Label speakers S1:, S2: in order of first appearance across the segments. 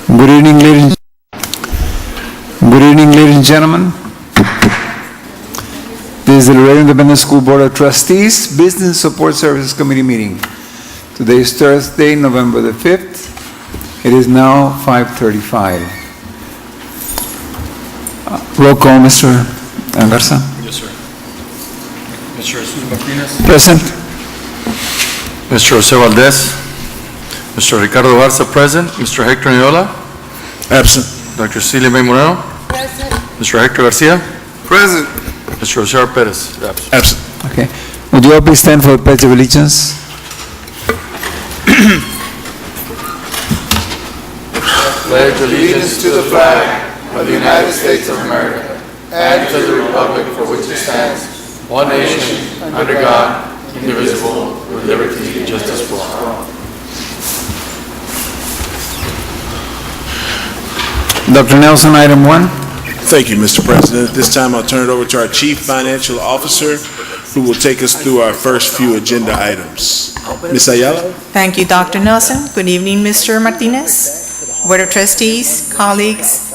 S1: Good evening, ladies and gentlemen. This is the Laredo Independent School Board of Trustees Business Support Services Committee meeting. Today is Thursday, November the 5th. It is now 5:35. Roll call, Mr. Garza.
S2: Yes, sir. Mr. Jesus Martinez.
S1: Present.
S2: Mr. Jose Valdez. Mr. Ricardo Garza, present. Mr. Hector Niola.
S3: Absent.
S2: Dr. Celia May Moreno.
S4: Present.
S2: Mr. Hector Garcia.
S3: Present.
S2: Mr. Jose R. Perez. Absent.
S3: Absent.
S1: Okay. Would you all please stand for the Pledge of Allegiance?
S5: Pledge allegiance to the flag of the United States of America and to the republic for which it stands, one nation, under God, indivisible, with liberty and justice for all.
S1: Dr. Nelson, item 1.
S3: Thank you, Mr. President. At this time, I'll turn it over to our Chief Financial Officer, who will take us through our first few agenda items. Ms. Ayala?
S4: Thank you, Dr. Nelson. Good evening, Mr. Martinez, Board of Trustees, colleagues,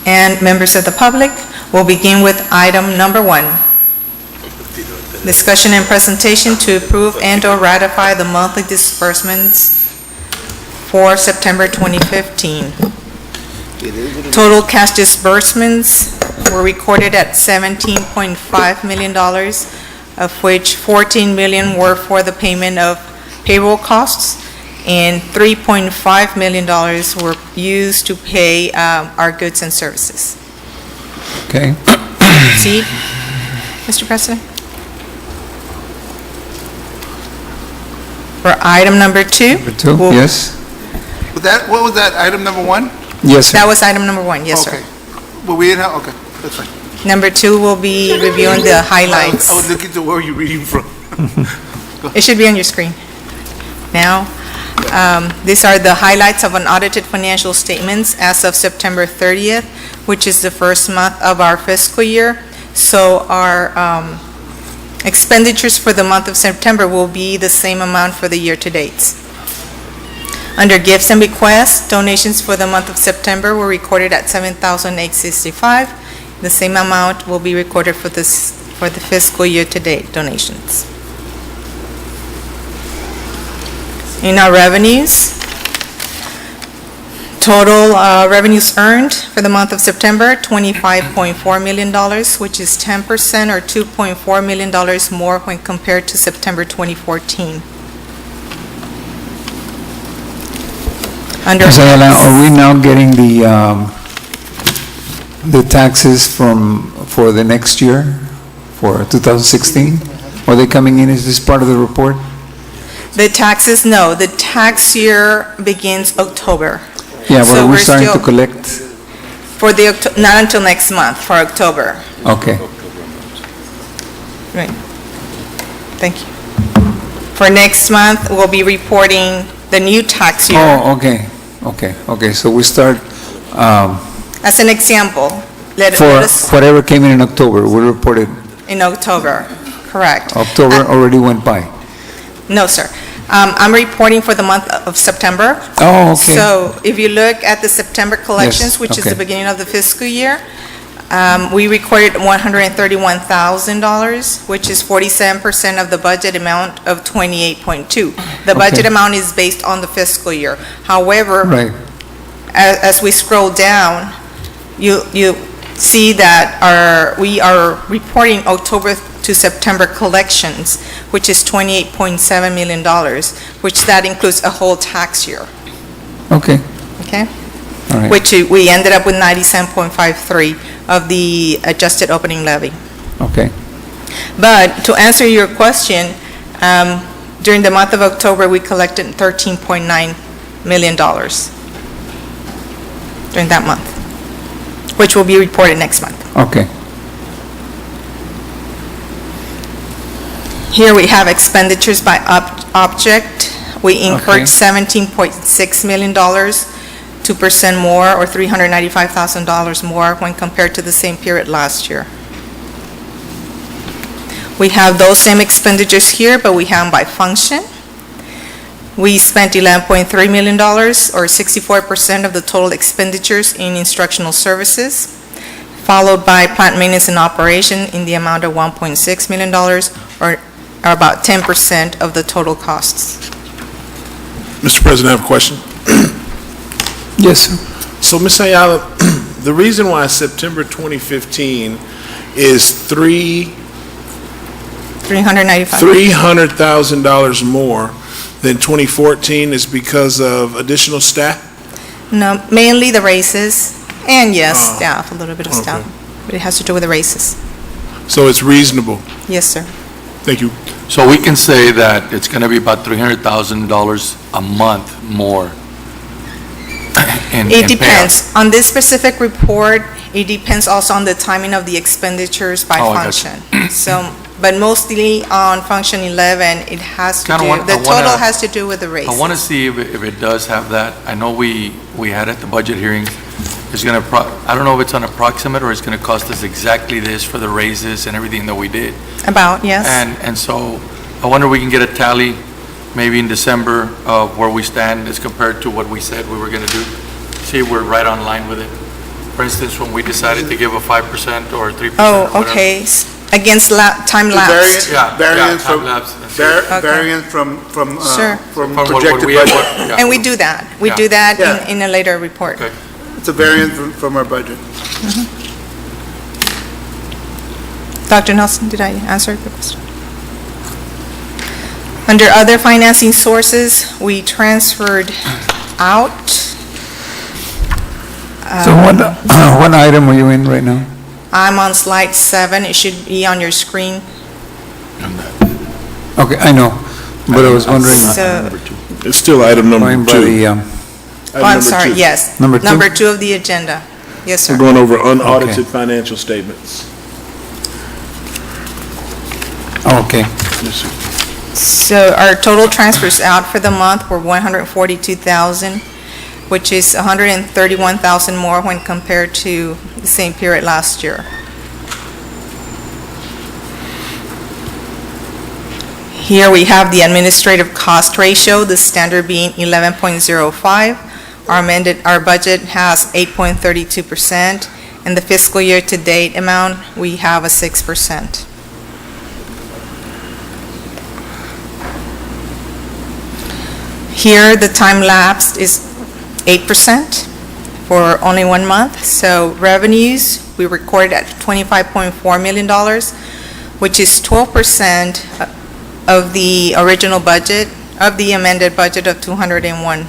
S4: and members of the public. We'll begin with item number 1. Discussion and presentation to approve and/or ratify the monthly disbursements for September 2015. Total cash disbursements were recorded at $17.5 million, of which $14 million were for the payment of payroll costs, and $3.5 million were used to pay our goods and services.
S1: Okay.
S4: See, Mr. President? For item number 2.
S1: Number 2,
S4: we'll-
S1: yes?
S5: What was that, item number 1?
S1: Yes, sir.
S4: That was item number 1, yes, sir.
S5: Okay. Well, we didn't have, okay, that's fine.
S4: Number 2 will be reviewing the highlights.
S5: I was looking to where you're reading from.
S4: It should be on your screen. Now, these are the highlights of unaudited financial statements as of September 30th, which is the first month of our fiscal year. So our expenditures for the month of September will be the same amount for the year-to-dates. Under gifts and bequests, donations for the month of September were recorded at $7,865. The same amount will be recorded for the fiscal year-to-date donations. In our revenues, total revenues earned for the month of September, $25.4 million, which is 10% or $2.4 million more when compared to September 2014. Under
S1: Ms. Ayala, are we now getting the taxes for the next year, for 2016? Are they coming in? Is this part of the report?
S4: the taxes, no, the tax year begins October.
S1: Yeah,
S4: So
S1: but we're
S4: we're
S1: starting to
S4: still-
S1: collect,
S4: For the, not until next month, for October.
S1: okay.
S4: Right. Thank you. For next month, we'll be reporting the new tax year.
S1: Oh, okay, so we start,
S4: As an example, let
S1: for
S4: us,
S1: whatever came in October, we reported,
S4: in October, correct.
S1: October already went by.
S4: No, sir. I'm reporting for the month of September.
S1: Oh, okay.
S4: So if you look at the September collections, which is the
S1: okay.
S4: beginning of the fiscal year, we recorded $131,000, which is 47% of the budget amount of 28.2. The budget
S1: Okay.
S4: amount is based on the fiscal year. However,
S1: Right,
S4: as we scroll down, you see that we are reporting October to September collections, which is $28.7 million, which that includes a whole tax year,
S1: okay,
S4: okay?
S1: all right.
S4: Which we ended up with 97.53 of the adjusted opening levy.
S1: Okay,
S4: But to answer your question, during the month of October, we collected $13.9 million during that month, which will be reported next month.
S1: okay,
S4: Here we have expenditures by object. We incurred
S1: Okay.
S4: $17.6 million, 2% more, or $395,000 more when compared to the same period last year. We have those same expenditures here, but we have them by function. We spent $11.3 million, or 64% of the total expenditures in instructional services, followed by plant maintenance and operation in the amount of $1.6 million, or about 10% of the total costs.
S3: Mr. President, I have a question.
S1: Yes, sir.
S3: So, Ms. Ayala, the reason why September 2015 is
S4: $395.
S3: $300,000 more than 2014 is because of additional staff?
S4: No, mainly the raises, and yes,
S3: Oh.
S4: staff, a little bit of staff.
S3: Okay.
S4: But it has to do with the raises.
S3: So it's reasonable.
S4: Yes, sir.
S3: Thank you.
S2: So we can say that it's going to be about $300,000 a month more. in
S4: It
S2: payouts.
S4: depends. On this specific report, it depends also on the timing of the expenditures by
S2: Oh, I got you.
S4: function. So, but mostly on function 11, it has to
S2: Kinda
S4: do,
S2: want-
S4: the
S2: I wanna-
S4: total has to do with the raise.
S2: I want to see if it does have that. I know we had at the budget hearings, it's going to, I don't know if it's an approximate or it's going to cost us exactly this for the raises and everything that we did.
S4: About, yes.
S2: And so I wonder if we can get a tally maybe in December of where we stand as compared to what we said we were going to do. See if we're right on line with it. For instance, when we decided to give a 5% or 3%. or
S4: Oh,
S2: whatever.
S4: okay. Against time lapse.
S2: Variance from.
S6: Variance from
S4: Sure.
S6: from
S2: From what
S6: projected
S2: we had-
S6: budget.
S2: yeah.
S4: And we do that. We
S2: Yeah.
S4: do that
S6: Yeah.
S4: in a later report.
S2: Okay.
S6: It's a variance from our budget.
S4: Dr. Nelson, did I answer the question? Under other financing sources, we transferred out.
S1: So what item are you in right now?
S4: I'm on slide 7. It should be on your screen.
S1: Okay, I know, but I was wondering,
S4: So,
S3: It's still item number
S1: going by
S3: 2.
S1: the,
S3: Item
S4: oh, I'm
S3: number
S4: sorry,
S3: 2.
S4: yes.
S1: Number 2?
S4: Number 2 of the agenda. Yes,
S3: We're
S4: sir.
S3: going over unaudited financial statements.
S1: okay.
S4: So our total transfers out for the month were $142,000, which is $131,000 more when compared to the same period last year. Here we have the administrative cost ratio, the standard being 11.05. Our budget has 8.32%, and the fiscal year-to-date amount, we have a 6%. Here, the time lapsed is 8% for only 1 month. So revenues, we recorded at $25.4 million, which is 12% of the original budget, of the amended budget of 201.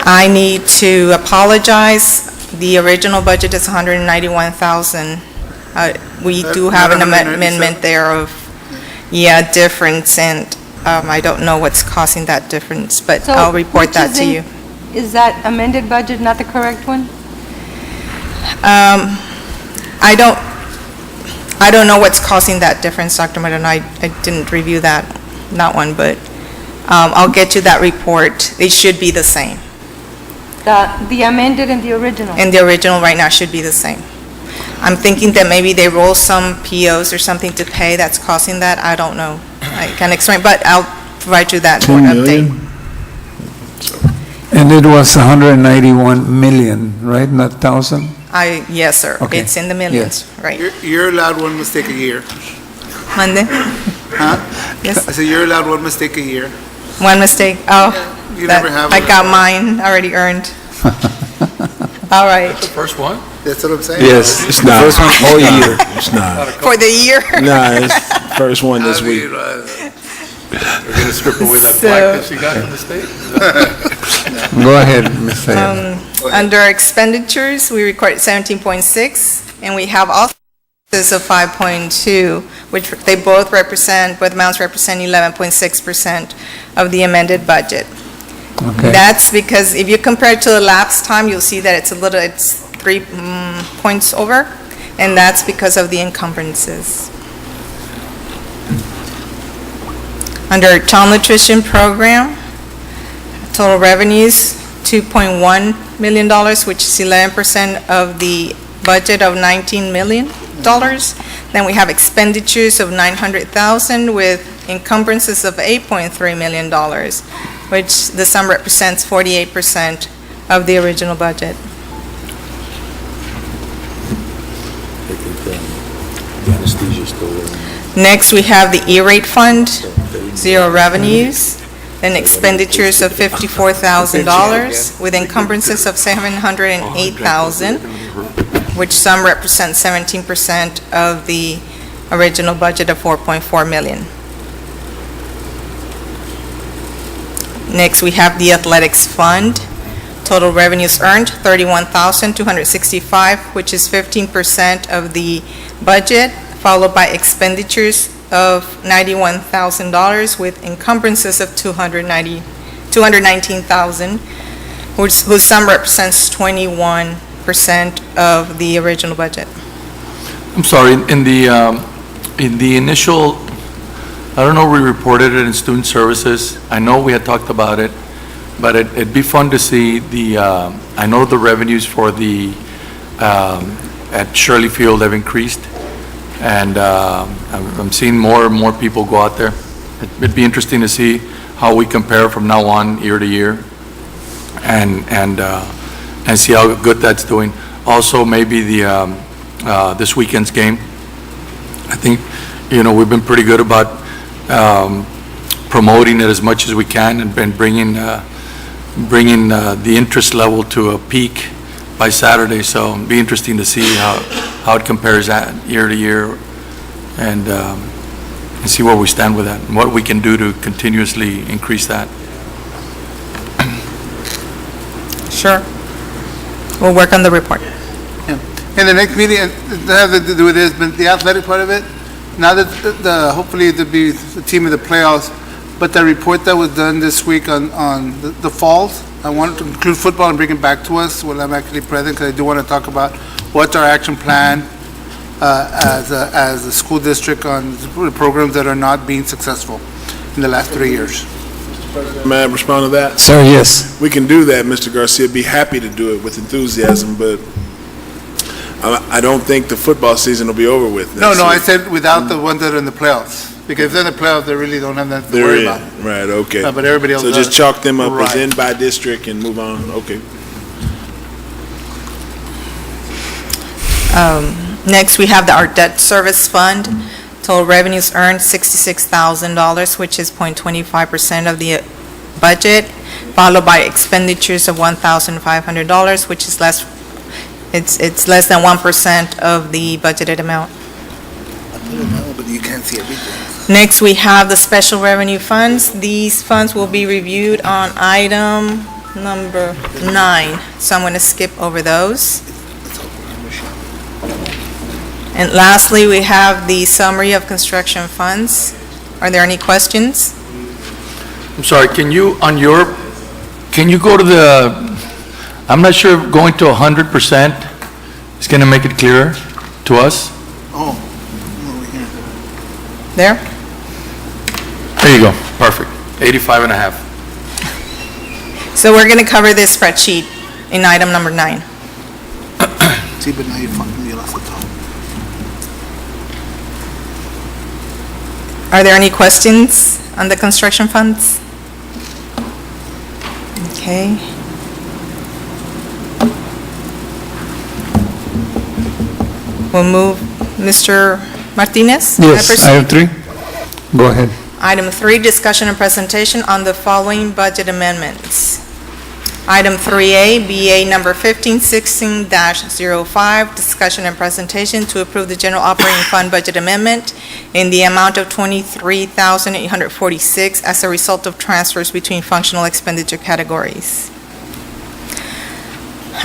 S4: I need to apologize. The original budget is $191,000. We do have an
S6: Not 197.
S4: amendment there of, difference, and I don't know what's causing that difference, but
S7: So
S4: I'll report
S7: which
S4: that
S7: is
S4: to
S7: in-
S4: you.
S7: Is that amended budget not the correct one?
S4: I don't know what's causing that difference, Dr. Moreno. I didn't review that one, but I'll get you that report. It should be the same.
S7: The amended and the original?
S4: And the original right now should be the same. I'm thinking that maybe they roll some POs or something to pay that's causing that. I don't know. I can't explain, but I'll provide you that
S3: 2
S4: more
S3: million?
S4: update.
S1: And it was 191 million, right, not 1,000?
S4: Yes, sir.
S1: Okay.
S4: It's in the millions, right.
S6: You're allowed one mistake a year.
S4: Monday?
S6: Huh?
S4: Yes.
S6: I said you're allowed one mistake a year.
S4: One mistake. Oh,
S6: You
S4: that-
S6: never have
S4: I
S6: one.
S4: got mine already earned. All right.
S2: The first one?
S6: That's what I'm saying.
S1: Yes,
S3: It's
S1: the
S3: not.
S1: first one all year.
S3: It's not.
S4: For the year?
S3: Nah, it's first one this week.
S2: We're going to strip away that
S4: So-
S2: plaque that she got from the state?
S1: Go ahead, Ms. Ayala.
S4: Under expenditures, we recorded 17.6, and we have also of 5.2, which both amounts represent 11.6% of the amended budget.
S1: Okay.
S4: That's because if you compare it to the lapse time, you'll see that it's 3 points over, and that's because of the encumbrances. Under child nutrition program, total revenues, $2.1 million, which is 11% of the budget of $19 million. Then we have expenditures of $900,000 with encumbrances of $8.3 million, which the sum represents 48% of the original budget. Next, we have the E-rate fund, zero revenues, then expenditures of $54,000 with encumbrances of $708,000, which sum represents 17% of the original budget of $4.4 million. Next, we have the athletics fund. Total revenues earned, $31,265, which is 15% of the budget, followed by expenditures of $91,000 with encumbrances of $219,000, whose sum represents 21% of the original budget.
S2: I'm sorry, in the initial, I don't know, we reported it in student services. I know we had talked about it, but it'd be fun to see I know the revenues for at Shirley Field have increased, and I'm seeing more and more people go out there. It'd be interesting to see how we compare from now on, year to year, and see how good that's doing. Also, maybe this weekend's game. I think, we've been pretty good about promoting it as much as we can and been bringing the interest level to a peak by Saturday. So it'd be interesting to see how it compares that year to year, and see where we stand with that and what we can do to continuously increase that.
S4: Sure. We'll work on the report.
S6: In the next meeting, it doesn't have to do with this, but the athletic part of it, now that hopefully there'll be the team in the playoffs, but the report that was done this week on the falls, I wanted to include football and bring it back to us when I'm actually present, because I do want to talk about what's our action plan as a school district on the programs that are not being successful in the last 3 years.
S3: May I respond to that?
S1: Sir, yes.
S3: We can do that, Mr. Garcia. Be happy to do it with enthusiasm, but I don't think the football season will be over with.
S6: No,
S3: next
S6: I
S3: week.
S6: said without the ones that are in the playoffs, because if they're in the playoffs, they really don't have nothing to
S3: They're
S6: worry
S3: in,
S6: about.
S3: right, okay.
S6: No, but everybody else
S3: So just
S6: does.
S3: chalk them up as
S6: Right.
S3: in by district and move on, okay.
S4: Next, we have our debt service fund. Total revenues earned $66,000, which is 0.25% of the budget, followed by expenditures of $1,500, which is less than 1% of the budgeted amount.
S6: But you can't see everything.
S4: Next, we have the special revenue funds. These funds will be reviewed on item number 9, so I'm going to skip over those. And lastly, we have the summary of construction funds. Are there any questions?
S2: I'm sorry, can you go to I'm not sure if going to 100% is going to make it clearer to us.
S6: Oh, over here.
S4: There?
S2: There you go, perfect, 85 and a half.
S4: So we're going to cover this spreadsheet in item number 9.
S6: See, but now you lost the top.
S4: Are there any questions on the construction funds? Okay. We'll move, Mr. Martinez? May I
S1: Yes,
S4: proceed?
S1: item 3. Go ahead.
S4: Item 3, discussion and presentation on the following budget amendments. Item 3A, BA number 1516-05, discussion and presentation to approve the general operating fund budget amendment in the amount of $23,846 as a result of transfers between functional expenditure categories.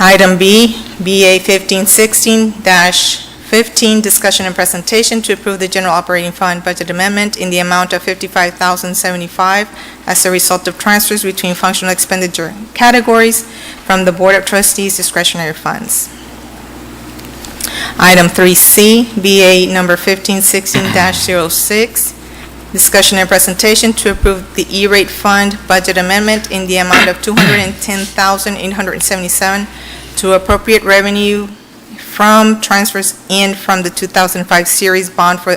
S4: Item B, BA 1516-15, discussion and presentation to approve the general operating fund budget amendment in the amount of $55,075 as a result of transfers between functional expenditure categories from the Board of Trustees discretionary funds. Item 3C, BA number 1516-06, discussion and presentation to approve the E-rate fund budget amendment in the amount of $210,877 to appropriate revenue from transfers in from the 2005 series bond for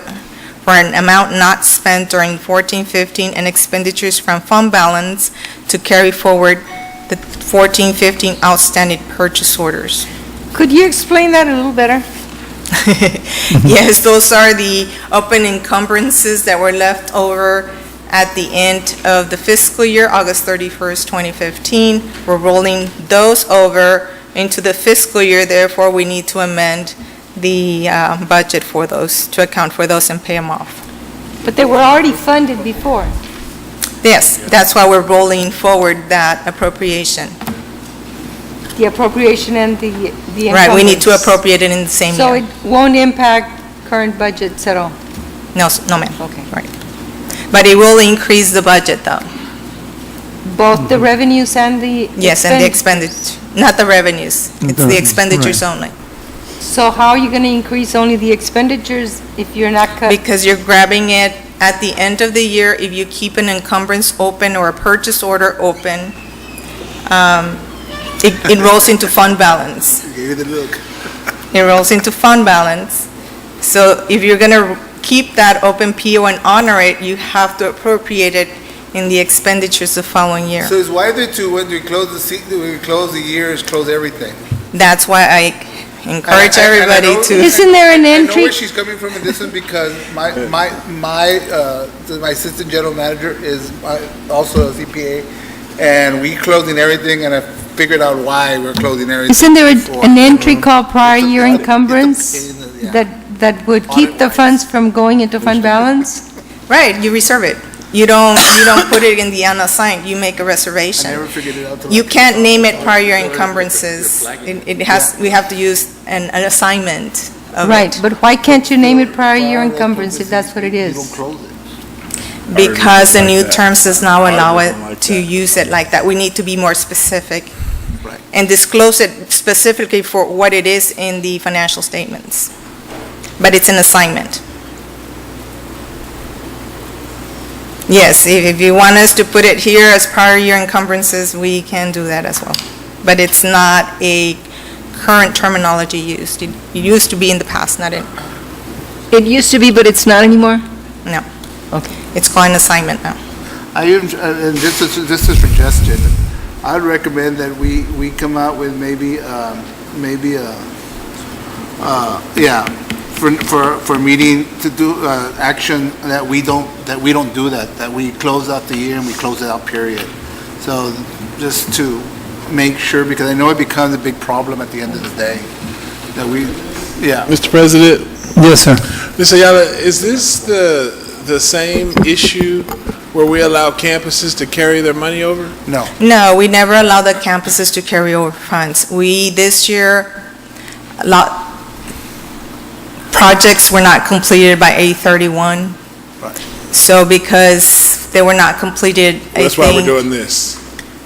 S4: an amount not spent during 14-15 and expenditures from fund balance to carry forward the 14-15 outstanding purchase orders.
S7: Could you explain that a little better?
S4: Yes, those are the open encumbrances that were left over at the end of the fiscal year, August 31st, 2015. We're rolling those over into the fiscal year, therefore we need to amend the budget for those, to account for those and pay them off.
S7: But they were already funded before.
S4: Yes, that's why we're rolling forward that appropriation.
S7: The appropriation and the
S4: Right, we need to
S7: encumbrance.
S4: appropriate it in the same
S7: So
S4: year.
S7: it won't impact current budgets at all?
S4: No, no ma'am.
S7: Okay.
S4: Right. But it will increase the budget though.
S7: Both the revenues and the
S4: Yes, and the expenditure, not the revenues. It's the expenditures only.
S7: So how are you going to increase only the expenditures if you're not cut?
S4: Because you're grabbing it at the end of the year, if you keep an encumbrance open or a purchase order open, it rolls into fund balance.
S6: Give you the look.
S4: It rolls into fund balance. So if you're going to keep that open PO and honor it, you have to appropriate it in the expenditures the following year.
S6: So it's wiser to, when we close the year, is close everything.
S4: That's why I encourage
S6: And I
S4: everybody
S6: know-
S4: to,
S7: Isn't there an
S6: I know
S7: entry?
S6: where she's coming from, and this is because my assistant general manager is also a CPA, and we closing everything, and I figured out why we're closing everything.
S7: Isn't there
S6: before.
S7: an entry called prior year
S6: It's a-
S7: encumbrance
S6: it's a- yeah.
S7: that would keep the funds from going into fund balance?
S4: right, you reserve it. You don't put it in the unassigned, you make a
S6: I
S4: reservation.
S6: never figured it out till.
S4: You can't name it prior year encumbrances. It has, we have to use an assignment of
S7: Right,
S4: it.
S7: but why can't you name it prior year encumbrance if that's what it
S6: You don't
S7: is?
S6: close it.
S4: Because the new
S3: Like that.
S4: terms does not allow it
S3: Like
S4: to
S3: that.
S4: use it like that. We need to be more specific.
S6: Right.
S4: And disclose it specifically for what it is in the financial statements. But it's an assignment. Yes, if you want us to put it here as prior year encumbrances, we can do that as well. But it's not a current terminology used. It used to be in the past, not in,
S7: It used to be, but it's not anymore?
S4: no. Okay. It's called an assignment now.
S6: I even, and this is a suggestion, I'd recommend that we come out with maybe for meeting to do, action that we don't do that we close out the year and we close it out, period. So just to make sure, because I know it becomes a big problem at the end of the day, that we, yeah.
S3: Mr. President,
S1: Yes, sir.
S3: Ms. Ayala, is this the same issue where we allow campuses to carry their money over?
S6: No.
S4: No, we never allow the campuses to carry over funds. We, this year, projects were not completed by 8/31.
S6: Right.
S4: So because they were not completed, I
S3: That's why we're
S4: think,
S3: doing this.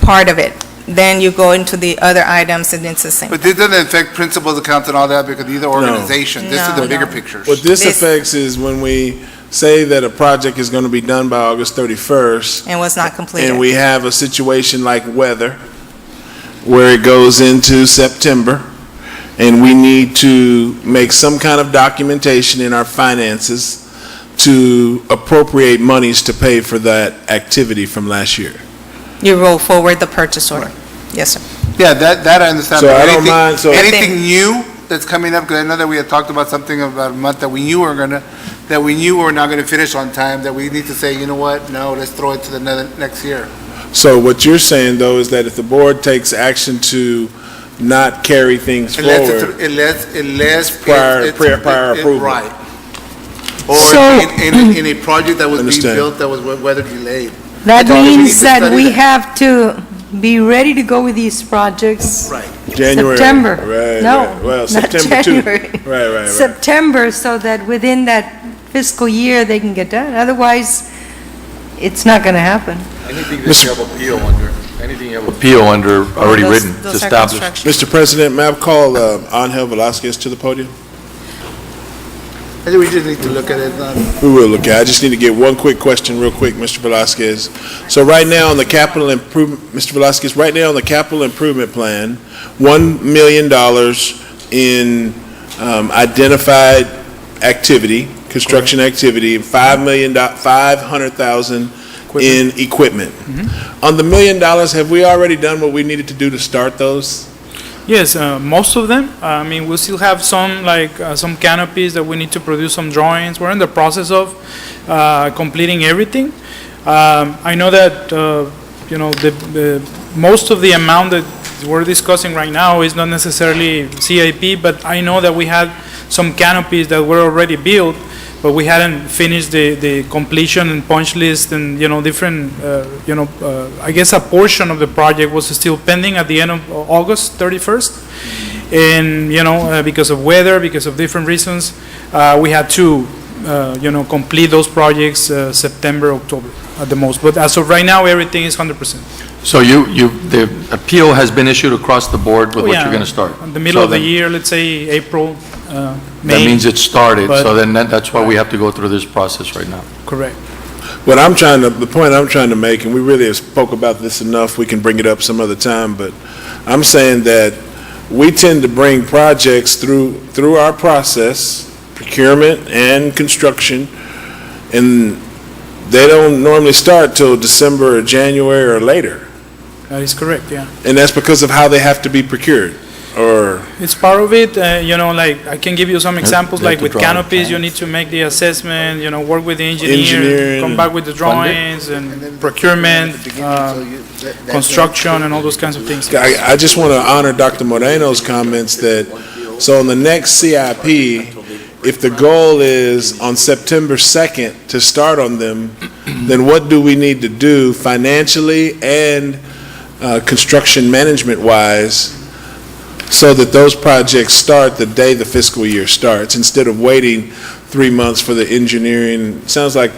S4: part of it. Then you go into the other items and it's the same.
S6: But this doesn't affect principals, accounts, and all that, because these are organizations. This is the
S4: No,
S6: bigger
S4: no.
S6: pictures.
S3: What this
S4: This-
S3: affects is when we say that a project is going to be done by August 31st,
S4: And was not completed.
S3: and we have a situation like weather, where it goes into September, and we need to make some kind of documentation in our finances to appropriate monies to pay for that activity from last year.
S4: You roll forward the purchase order. Yes, sir.
S6: Yeah, that I understand.
S3: So
S6: But
S3: I don't
S6: anything-
S3: mind, so-
S6: Anything new that's coming up, because I know that we had talked about something about a month that we knew we were not gonna finish on time, that we need to say, you know what, no, let's throw it to the next year.
S3: So what you're saying, though, is that if the board takes action to not carry things forward,
S6: Unless.
S3: Prior approval.
S6: Right. Or
S7: So-
S6: in a project that was being
S3: Understand.
S6: built that was weather delayed.
S7: That
S6: That's all. We need
S7: means
S6: to
S7: that
S6: study
S7: we
S6: that.
S7: have to be ready to go with these projects.
S6: Right.
S3: January.
S7: September.
S3: Right,
S7: No,
S3: right. Well,
S7: not
S3: September too.
S7: January.
S3: Right.
S7: September, so that within that fiscal year, they can get done. Otherwise, it's not going to happen.
S2: Anything that you have a PO under, anything you have a PO under already
S4: Those-
S2: written,
S4: those are
S2: established.
S4: construction.
S3: Mr. President, may I call Angel Velasquez to the podium?
S6: I think we just need to look at it.
S3: We will look at it. I just need to get one quick question real quick, Mr. Velasquez. So right now on the capital improvement, Mr. Velasquez, right now on the capital improvement plan, $1 million in identified activity, construction activity, $500,000 in equipment. On the $1 million, have we already done what we needed to do to start those?
S8: Yes, most of them. I mean, we still have some, like, some canopies that we need to produce some drawings. We're in the process of completing everything. I know that, most of the amount that we're discussing right now is not necessarily CIP, but I know that we had some canopies that were already built, but we hadn't finished the completion and punch list and, different, I guess a portion of the project was still pending at the end of August 31st. And, because of weather, because of different reasons, we had to, complete those projects September, October at the most. But as of right now, everything is 100%.
S2: So the appeal has been issued across the board with what you're going to start?
S8: In the middle
S2: So
S8: of the
S2: then-
S8: year, let's say April, May.
S2: That means it started,
S8: but-
S2: so then that's why we have to go through this process right now.
S8: Correct.
S3: The point I'm trying to make, and we really have spoke about this enough, we can bring it up some other time, but I'm saying that we tend to bring projects through our process, procurement and construction, and they don't normally start till December or January or later.
S8: That is correct, yeah.
S3: And that's because of how they have to be procured, or,
S8: It's part of it, like, I can give you some examples,
S2: they have
S8: like
S2: to
S8: with
S2: draw
S8: canopies, you
S2: plans.
S8: need to make the assessment, work with the engineer,
S3: Engineering.
S8: come back with the drawings and procurement, construction and all those kinds of things.
S3: I just want to honor Dr. Moreno's comments that, so in the next CIP, if the goal is on September 2nd to start on them, then what do we need to do financially and construction management-wise so that those projects start the day the fiscal year starts, instead of waiting 3 months for the engineering? Sounds like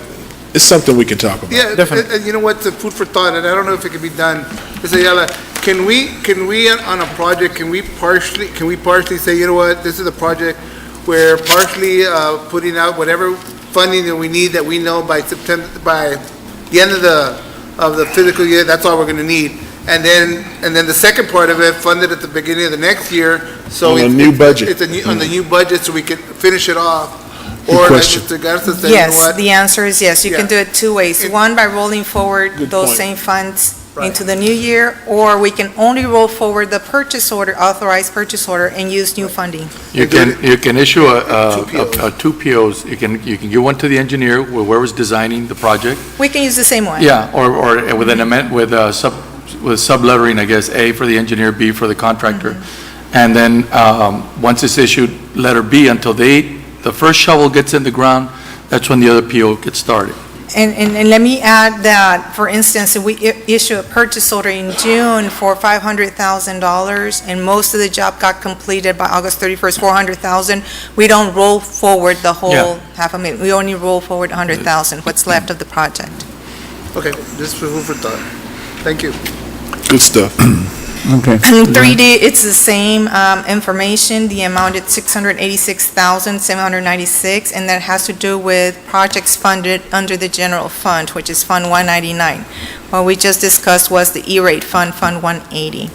S3: it's something we can talk about.
S6: Yeah,
S8: Definitely.
S6: and you know what, the food for thought, and I don't know if it can be done, Ms. Ayala, can we on a project, can we partially say, you know what, this is a project where partially putting out whatever funding that we need, that we know by September, by the end of the fiscal year, that's all we're gonna need. And then the second part of it, funded at the beginning of the next year, so.
S3: On a
S6: it's-
S3: new budget.
S6: It's on the new budget, so we can finish it off.
S3: Good
S6: Or like
S3: question.
S6: Mr. Garza said, you know
S4: Yes,
S6: what?
S4: the answer is yes. You can
S6: Yeah.
S4: do it two ways. One, by rolling forward
S3: Good
S4: those
S3: point.
S4: same funds
S6: Right.
S4: into the new year, or we can only roll forward the purchase order, authorized purchase order, and use new funding.
S2: You can issue two POs. You can give one to the engineer, whoever's designing the project.
S4: We can use the same one.
S2: Yeah, or with an amendment, with sublettering, I guess, A for the engineer, B for the contractor. And then, once it's issued, letter B, until the first shovel gets in the ground, that's when the other PO gets started.
S4: And let me add that, for instance, if we issue a purchase order in June for $500,000, and most of the job got completed by August 31st, 400,000, we don't roll forward the whole
S2: Yeah.
S4: $500,000. We only roll forward 100,000, what's left of the project.
S6: Okay, just for food for thought. Thank you.
S3: Good stuff.
S1: Okay.
S4: In 3D, it's the same information. The amount is $686,796, and that has to do with projects funded under the general fund, which is Fund 199. What we just discussed was the E-rate fund, Fund 180.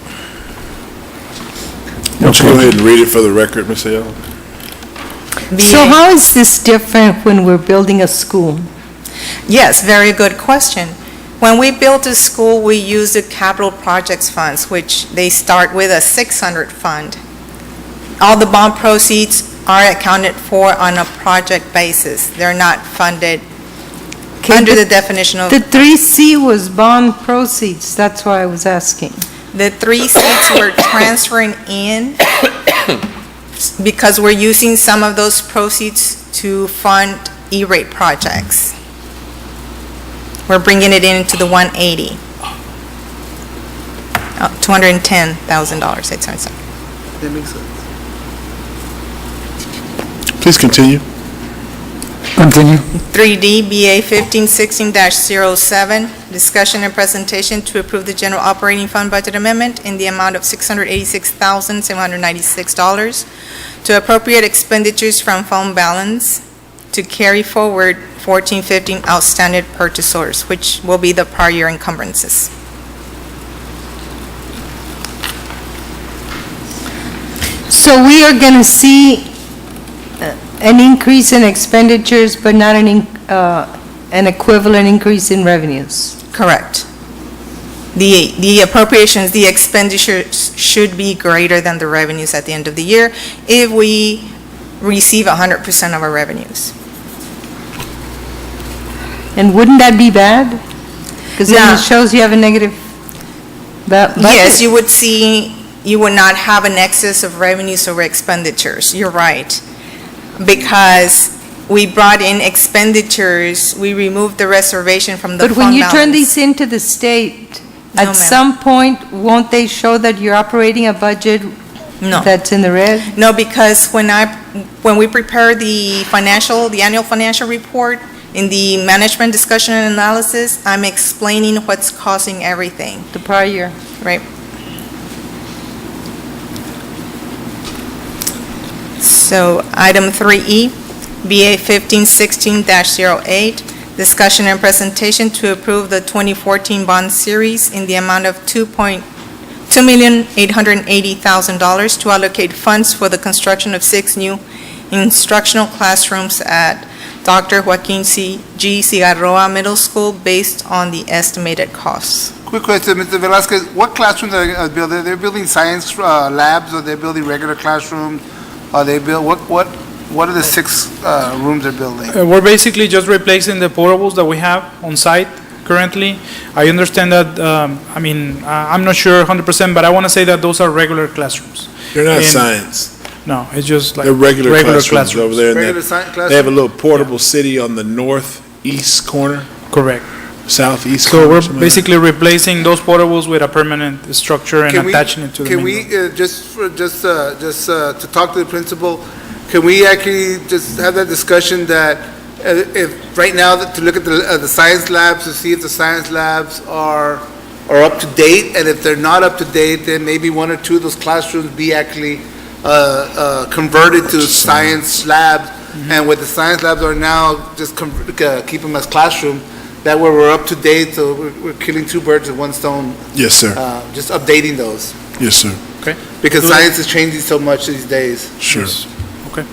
S3: Why don't you go ahead and read it for the record, Ms. Ayala?
S7: So
S4: BA
S7: how is this different when we're building a school?
S4: Yes, very good question. When we built a school, we used the capital projects funds, which they start with a 600 fund. All the bond proceeds are accounted for on a project basis. They're not funded under the definition of,
S7: The 3C was bond proceeds, that's why I was asking.
S4: the 3 seats we're transferring in because we're using some of those proceeds to fund E-rate projects. We're bringing it into the 180. $210,000, it turns out.
S6: That makes sense.
S3: Please continue.
S1: Continue.
S4: 3D, BA 1516-07, discussion and presentation to approve the general operating fund budget amendment in the amount of $686,796 to appropriate expenditures from fund balance to carry forward 1415 outstanding purchase orders, which will be the prior year encumbrances.
S7: So we are going to see an increase in expenditures, but not an equivalent increase in revenues.
S4: Correct. The appropriations, the expenditures should be greater than the revenues at the end of the year if we receive 100% of our revenues.
S7: And wouldn't that be bad? Because then
S4: No.
S7: it shows you have a negative budget.
S4: Yes, you would see, you would not have an excess of revenues over expenditures. You're right. Because we brought in expenditures, we removed the reservation from the
S7: But
S4: fund
S7: when you turn
S4: balance.
S7: these into the state,
S4: No,
S7: at
S4: ma'am.
S7: some point, won't they show that you're operating a budget
S4: No.
S7: that's in the red?
S4: No, because when we prepare the annual financial report, in the management discussion and analysis, I'm explaining what's causing everything,
S7: The prior year?
S4: right? So, item 3E, BA 1516-08, discussion and presentation to approve the 2014 bond series in the amount of $2,880,000 to allocate funds for the construction of 6 new instructional classrooms at Dr. Joaquin G. Cigarroa Middle School based on the estimated costs.
S6: Quick question, Mr. Velazquez, what classrooms are building? They're building science labs, or they're building regular classrooms? Are they what are the 6 rooms they're building?
S8: We're basically just replacing the portables that we have on site currently. I understand that, I'm not sure 100%, but I want to say that those are regular classrooms.
S3: They're not
S8: And-
S3: science.
S8: No, it's just like
S3: They're regular classrooms over there. in
S6: Regular
S3: that-
S6: science
S3: They have a
S6: classrooms?
S3: little portable city on the northeast corner,
S8: Correct.
S3: southeast
S8: So
S3: corner.
S8: we're
S3: something like that.
S8: basically replacing those portables with a permanent structure and
S6: Can we-
S8: attaching it to the
S6: Can
S8: main
S6: we, just to talk to the principal, can we actually just have that discussion that if, right now, to look at the science labs, to see if the science labs are up to date, and if they're not up to date, then maybe 1 or 2 of those classrooms be actually converted to science labs, and what the science labs are now, just keep them as classroom, that way we're up to date, so we're killing 2 birds with 1 stone,
S3: Yes, sir.
S6: just updating those.
S3: Yes, sir.
S8: Okay.
S6: Because
S8: Do that.
S6: science is changing so much these days.
S3: Sure.
S8: Yes. Okay.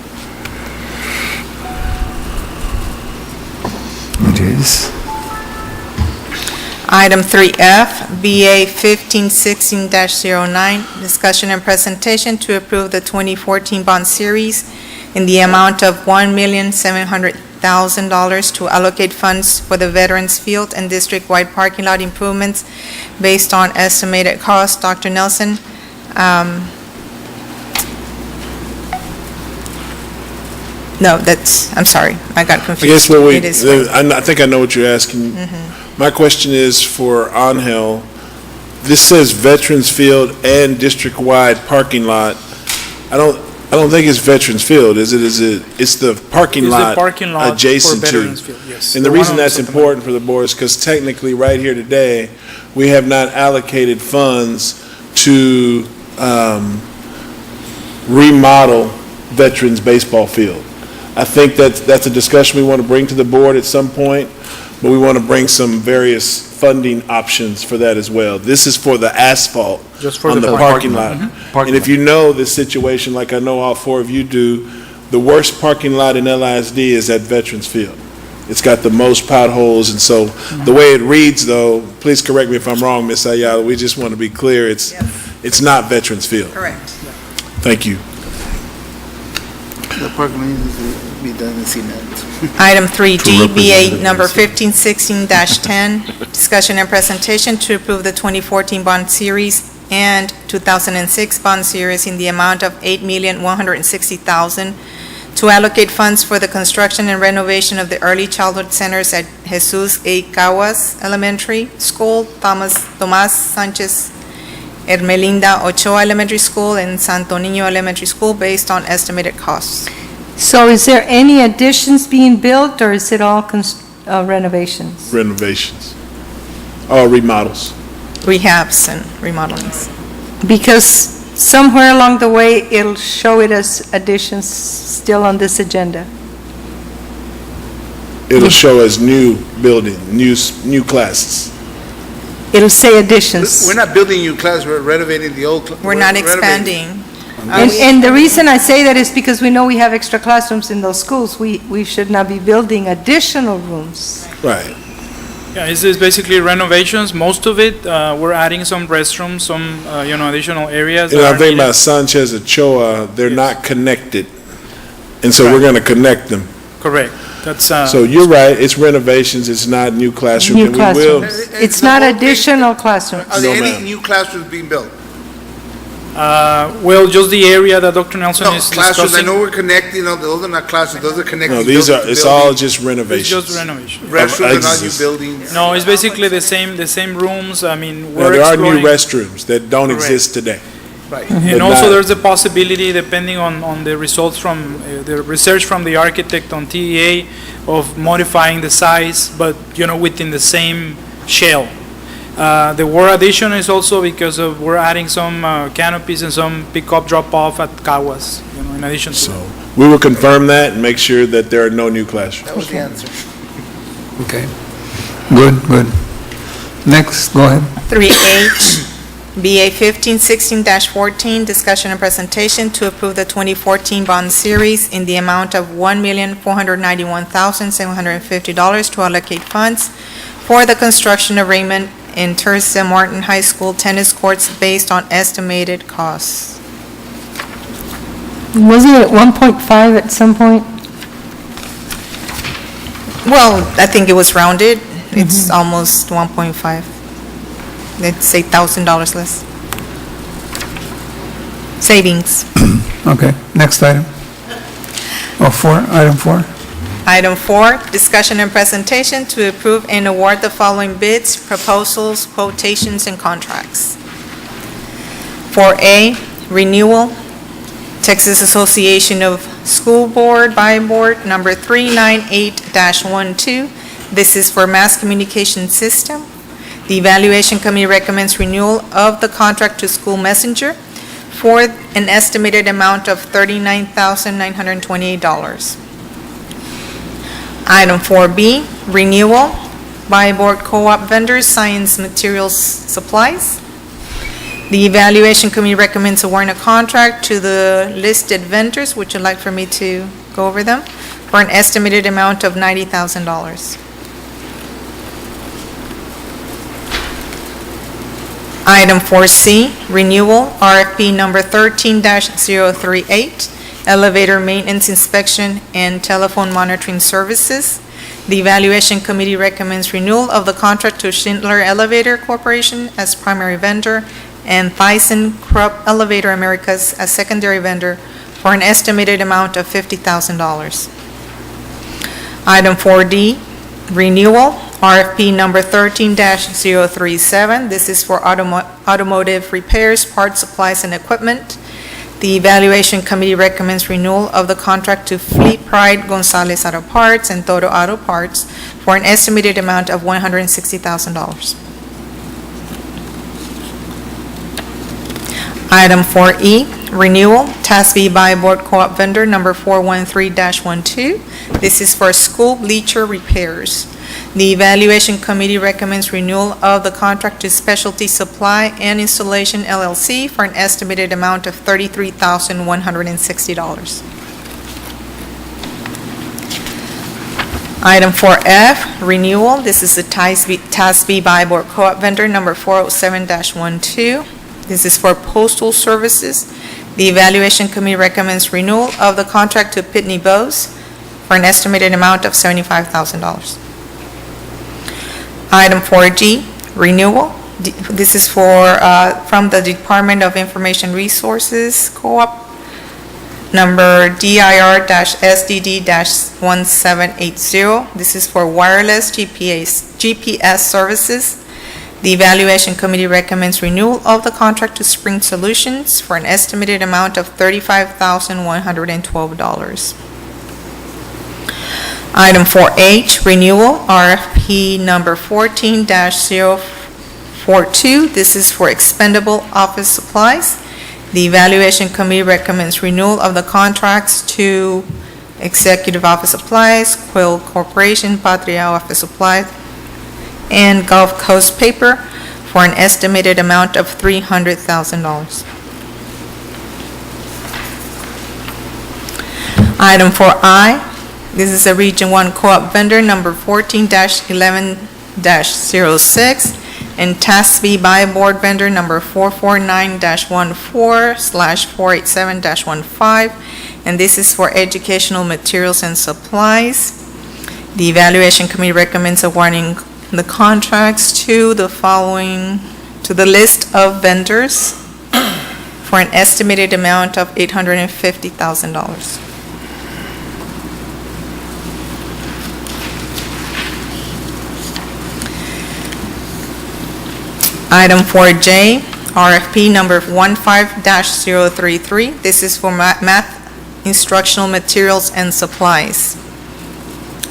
S1: It is.
S4: Item 3F, BA 1516-09, discussion and presentation to approve the 2014 bond series in the amount of $1,700,000 to allocate funds for the Veterans Field and district-wide parking lot improvements based on estimated cost. Dr. Nelson, no, I'm sorry, I got
S3: I
S4: confused.
S3: guess what
S4: It is-
S3: I think I know what you're asking. My question is for Angel. This says Veterans Field and district-wide parking lot. I don't think it's Veterans Field, is it? It's the parking
S8: It's the
S3: lot
S8: parking lot for
S3: adjacent to.
S8: Veterans Field, yes.
S3: And the
S8: The one
S3: reason
S8: on
S3: that's
S8: Sotomayor.
S3: important for the board is because technically, right here today, we have not allocated funds to remodel Veterans Baseball Field. I think that's a discussion we want to bring to the board at some point, but we want to bring some various funding options for that as well. This is for the asphalt
S8: Just for
S3: on
S8: the
S3: the
S8: parking
S3: parking
S8: lot.
S3: lot. And if you know this situation, like I know all 4 of you do, the worst parking lot in LISD is at Veterans Field. It's got the most potholes, and so the way it reads, though, please correct me if I'm wrong, Ms. Ayala, we just want to be clear, it's not Veterans Field.
S4: Correct.
S3: Thank you.
S6: The parking lot needs to be done in cement.
S4: Item 3D, BA number 1516-10, discussion and presentation to approve the 2014 bond series and 2006 bond series in the amount of $8,160,000 to allocate funds for the construction and renovation of the early childhood centers at Jesus A. Caguas Elementary School, Tomás Sanchez Hermelinda Ochoa Elementary School, and Santo Niño Elementary School based on estimated costs.
S7: So is there any additions being built, or is it all renovations?
S3: Renovations. Or remodels.
S4: Rehabs and remodelings.
S7: Because somewhere along the way, it'll show it as additions still on this agenda.
S3: It'll show as new building, new classes.
S7: It'll say additions.
S6: We're not building new class, we're renovating the old.
S4: We're not expanding.
S7: And the reason I say that is because we know we have extra classrooms in those schools. We should not be building additional rooms.
S3: Right.
S8: Yeah, it's basically renovations, most of it. We're adding some restrooms, some, additional areas.
S3: You know,
S8: that
S3: I
S8: are
S3: think
S8: needed.
S3: about Sanchez Ochoa, they're
S8: Yes.
S3: not connected, and so we're going to connect them.
S8: Correct. That's,
S3: So you're right, it's renovations, it's not new classrooms.
S7: New
S3: and we will-
S7: classrooms. It's not additional classrooms.
S6: Are there
S3: No,
S6: any
S3: ma'am.
S6: new classrooms being built?
S8: well, just the area that Dr. Nelson
S6: No,
S8: is
S6: classrooms, I
S8: discussing.
S6: know we're connecting, those are not classrooms, those are connecting.
S3: No, these are,
S6: building to
S3: it's all
S6: building.
S3: just
S8: It's
S3: renovations.
S8: just renovation.
S6: Restrooms are not new
S3: Exits.
S6: buildings.
S8: No, it's basically the same rooms. I mean,
S3: Now,
S8: we're
S3: there are new
S8: exploring.
S3: restrooms that don't
S8: Correct.
S3: exist today.
S6: Right.
S8: And
S3: but
S8: also,
S3: not-
S8: there's a possibility, depending on the results from the research from the architect on TEA, of modifying the size, but, within the same shell. The word addition is also because of, we're adding some canopies and some pick-up, drop-off at Caguas, in addition to.
S3: So we will confirm that and make sure that there are no new classrooms.
S6: That was the answer.
S1: Okay. Good, good. Next, go ahead.
S4: 3H, BA 1516-14, discussion and presentation to approve the 2014 bond series in the amount of $1,491,750 to allocate funds for the construction of Raymond and Teresa Martin High School tennis courts based on estimated costs.
S7: Wasn't it 1.5 at some point?
S4: Well, I think it was rounded. It's almost 1.5. Let's say $1,000 less. Savings.
S1: Okay, next item. Item 4.
S4: Item 4, discussion and presentation to approve and award the following bids, proposals, quotations, and contracts. 4A, renewal, Texas Association of School Board by Board number 398-12. This is for mass communication system. The evaluation committee recommends renewal of the contract to School Messenger for an estimated amount of $39,928. Item 4B, renewal by board co-op vendors, science materials supplies. The evaluation committee recommends awarding a contract to the listed vendors. Would you like for me to go over them? For an estimated amount of $90,000. Item 4C, renewal, RFP number 13-038, elevator maintenance inspection and telephone monitoring services. The evaluation committee recommends renewal of the contract to Schindler Elevator Corporation as primary vendor and ThyssenKrupp Elevator Americas as secondary vendor for an estimated amount of $50,000. Item 4D, renewal, RFP number 13-037. This is for automotive repairs, parts, supplies, and equipment. The evaluation committee recommends renewal of the contract to Fleet Pride Gonzalez Auto Parts and Toto Auto Parts for an estimated amount of $160,000. Item 4E, renewal, TASB by Board Co-op vendor number 413-12. This is for school bleacher repairs. The evaluation committee recommends renewal of the contract to Specialty Supply and Installation LLC for an estimated amount of $33,160. Item 4F, renewal. This is the TASB by Board Co-op vendor number 407-12. This is for postal services. The evaluation committee recommends renewal of the contract to Pitney Bowes for an estimated amount of $75,000. Item 4G, renewal. This is for, from the Department of Information Resources Co-op, number DIR-SDD-1780. This is for wireless GPS services. The evaluation committee recommends renewal of the contract to Spring Solutions for an estimated amount of $35,112. Item 4H, renewal, RFP number 14-042. This is for expendable office supplies. The evaluation committee recommends renewal of the contracts to Executive Office Supplies, Quill Corporation, Patria Office Supplies, and Gulf Coast Paper for an estimated amount of $300,000. Item 4I, this is a Region 1 Co-op vendor number 14-11-06, and TASB buy board vendor number 449-14/487-15, and this is for educational materials and supplies. The Evaluation Committee recommends awarding the contracts to the following, to the list of vendors for an estimated amount of $850,000. Item 4J, RFP number 15-033. This is for math instructional materials and supplies.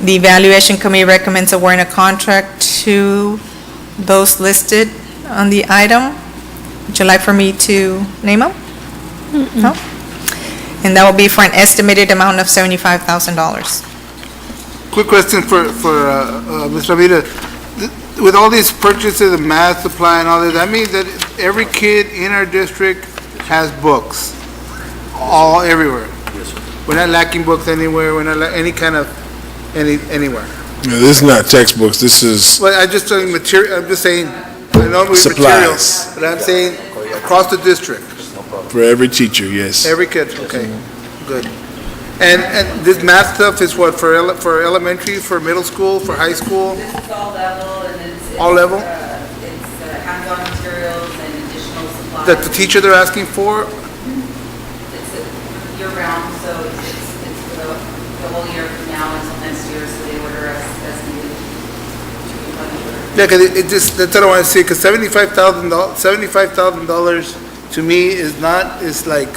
S4: The Evaluation Committee recommends awarding a contract to those listed on the item. Would you like for me to name them? No? And that will be for an estimated amount of $75,000.
S6: Quick question for Ms. Ramirez. With all these purchases of math supply and all that means that every kid in our district has books, everywhere.
S5: Yes, sir.
S6: We're not lacking books anywhere, we're not anywhere.
S3: No, this is not textbooks, this is
S6: Well, I'm just saying material, I'm just saying, I know we materials,
S3: supplies
S6: but I'm saying across the district,
S3: for every teacher, yes.
S6: every kid, okay, good. And this math stuff is what, for elementary, for middle school, for high school?
S9: This is all level, and it's...
S6: All level?
S9: It's hands-on materials and additional supplies.
S6: That the teacher they're asking for?
S9: It's year-round, so it's for the whole year from now until next year, so they order us as needed to refund.
S6: Yeah, because it just, that's what I want to see, because $75,000 to me is like,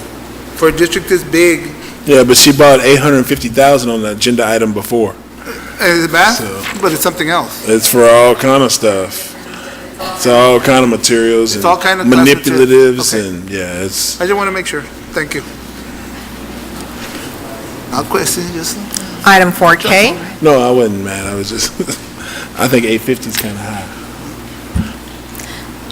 S6: for a district this big,
S3: Yeah, but she bought $850,000 on the agenda item before.
S6: and it's math,
S3: So-
S6: but it's something else.
S3: It's for all kind of stuff. It's all kind of materials
S6: It's
S3: and
S6: all kind of class
S3: manipulatives
S6: materials. Okay.
S3: and, yeah, it's,
S6: I just want to make sure. Thank you. No question, just,
S4: Item 4K,
S3: no, I wasn't mad, I was just, I think 850 is kind of high.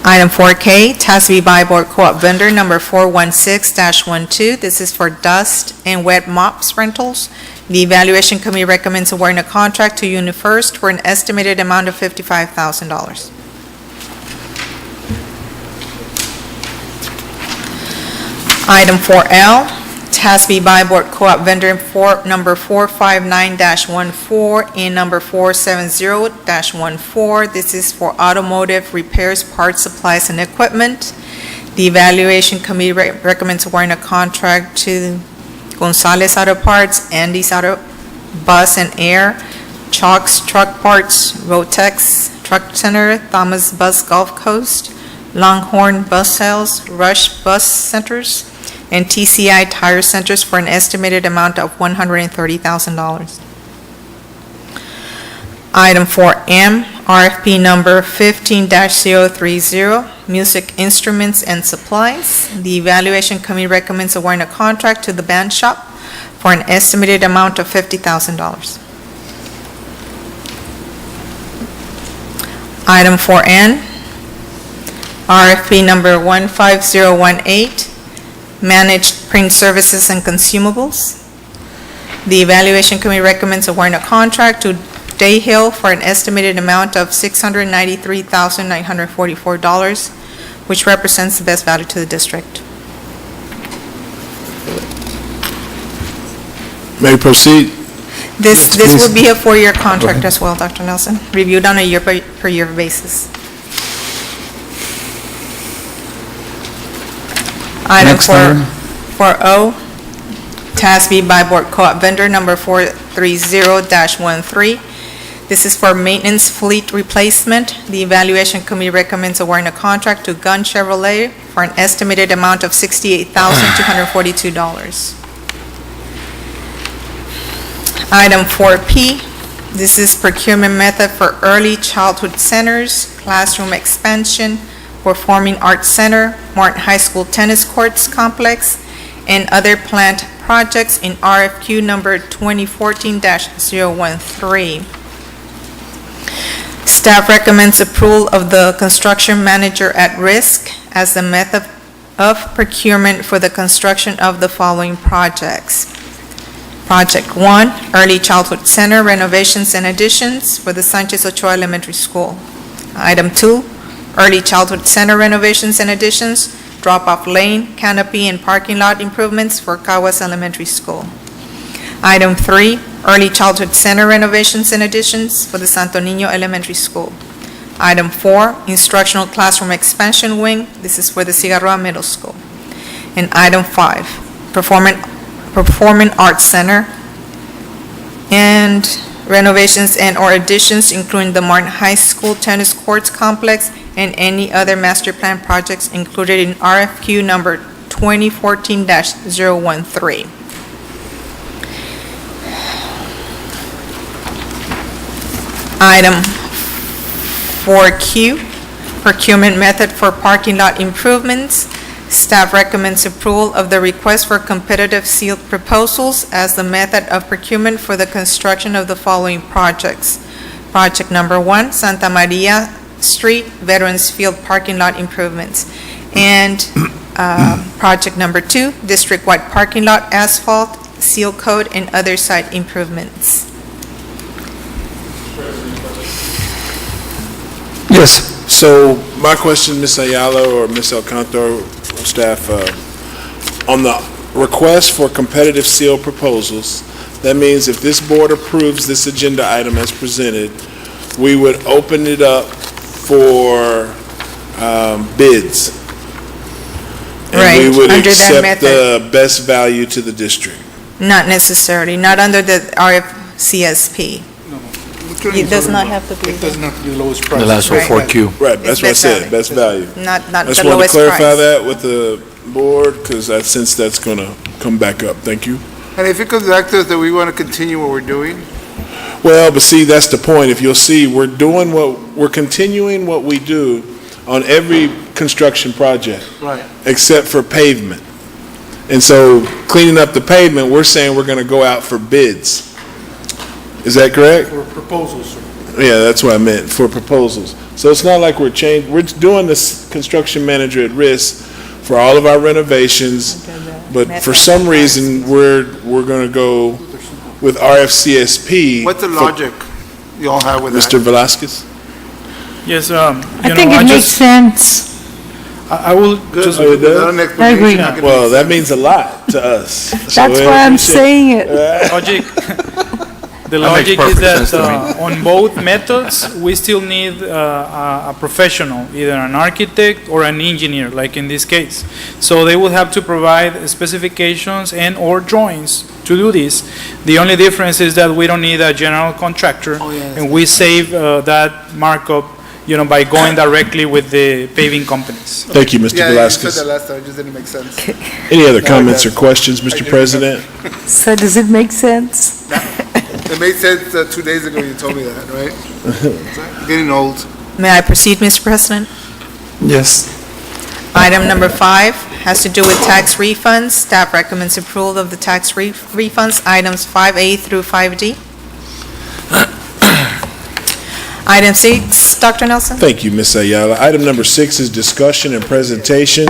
S4: Item 4K, TASB buy board co-op vendor number 416-12. This is for dust and wet mops rentals. The Evaluation Committee recommends awarding a contract to UniFirst for an estimated amount of $55,000. Item 4L, TASB buy board co-op vendor number 459-14 and number 470-14. This is for automotive repairs, parts, supplies, and equipment. The Evaluation Committee recommends awarding a contract to Gonzalez Auto Parts, Andy's Auto Bus and Air, Chalk's Truck Parts, Rotex Truck Center, Thomas Bus Gulf Coast, Longhorn Bus Sales, Rush Bus Centers, and TCI Tire Centers for an estimated amount of $130,000. Item 4M, RFP number 15-030, music instruments and supplies. The Evaluation Committee recommends awarding a contract to the band shop for an estimated amount of $50,000. Item 4N, RFP number 15018, managed print services and consumables. The Evaluation Committee recommends awarding a contract to Dayhill for an estimated amount of $693,944, which represents the best value to the district.
S3: May I proceed?
S4: This
S3: Please.
S4: would be a four-year contract as well, Dr. Nelson, reviewed on a year-per-year basis. Item
S1: Next item.
S4: 4O, TASB buy board co-op vendor number 430-13. This is for maintenance fleet replacement. The Evaluation Committee recommends awarding a contract to Gunn Chevrolet for an estimated amount of $68,242. Item 4P, this is procurement method for early childhood centers, classroom expansion, performing arts center, Martin High School tennis courts complex, and other plant projects in RFQ number 2014-013. Staff recommends approval of the construction manager at risk as the method of procurement for the construction of the following projects. Project 1, Early Childhood Center renovations and additions for the Sanchez Ochoa Elementary School. Item 2, Early Childhood Center renovations and additions, drop-off lane, canopy, and parking lot improvements for Caguas Elementary School. Item 3, Early Childhood Center renovations and additions for the Santo Niño Elementary School. Item 4, Instructional Classroom Expansion Wing, this is for the Cigarroa Middle School. And item 5, Performing Arts Center and renovations and/or additions, including the Martin High School Tennis Courts Complex and any other master plan projects included in RFQ number 2014-013. Item 4Q, procurement method for parking lot improvements. Staff recommends approval of the request for competitive sealed proposals as the method of procurement for the construction of the following projects. Project number 1, Santa Maria Street Veterans Field Parking Lot Improvements. And project number 2, district-wide parking lot asphalt, seal coat, and other site improvements.
S1: Yes.
S3: So my question, Ms. Ayala or Ms. Alcantara, staff, on the request for competitive seal proposals, that means if this board approves this agenda item as presented, we would open it up for bids.
S4: Right,
S3: And we would
S4: under that
S3: accept
S4: method.
S3: the best value to the district.
S4: Not necessarily, not under the RFCSP. It does not have to be,
S6: It doesn't have to be the lowest price.
S2: The last one,
S4: Right.
S2: 4Q.
S3: Right, that's what I
S4: best
S3: said,
S4: value.
S3: best value.
S4: not
S3: I
S4: the
S3: just wanted to
S4: lowest price.
S3: clarify that with the board, because I sense that's going to come back up. Thank you.
S6: And if it comes back to us that we want to continue what we're doing,
S3: Well, but see, that's the point. If you'll see, we're continuing what we do on every construction project,
S6: right,
S3: except for pavement. And so cleaning up the pavement, we're saying we're going to go out for bids. Is that correct?
S6: for proposals, sir.
S3: Yeah, that's what I meant, for proposals. So it's not like we're doing this construction manager at risk for all of our renovations, but for some reason, we're going to go with RFCSP.
S6: What's the
S3: for-
S6: logic you all have with that?
S3: Mr. Velasquez?
S8: Yes,
S7: I think it makes sense.
S8: I will
S6: Good.
S8: just,
S3: Oh, it does?
S6: Without an
S7: I
S6: explanation,
S7: agree.
S6: how can it
S3: Well,
S6: make
S3: that
S6: sense?
S3: means a lot to us.
S7: That's why I'm saying it.
S8: logic, the
S2: That makes
S8: logic is
S2: perfect sense
S8: that
S2: to
S8: on both methods, we still need a professional, either an architect or an engineer, like in this case. So they will have to provide specifications and/or drawings to do this. The only difference is that we don't need a general contractor,
S6: Oh, yeah,
S8: and we save that markup, by going directly with the paving companies.
S3: Thank you, Mr.
S6: Yeah, you said
S3: Velasquez.
S6: that last time, it just didn't make sense.
S3: Any other comments or
S6: does.
S3: questions, Mr. President?
S7: So does it make sense?
S6: It made sense 2 days ago, you told me that, right? It's getting old.
S4: May I proceed, Mr. President?
S1: Yes.
S4: Item number 5 has to do with tax refunds. Staff recommends approval of the tax refunds, items 5A through 5D. Item 6, Dr. Nelson?
S3: Thank you, Ms. Ayala. Item number 6 is discussion and presentation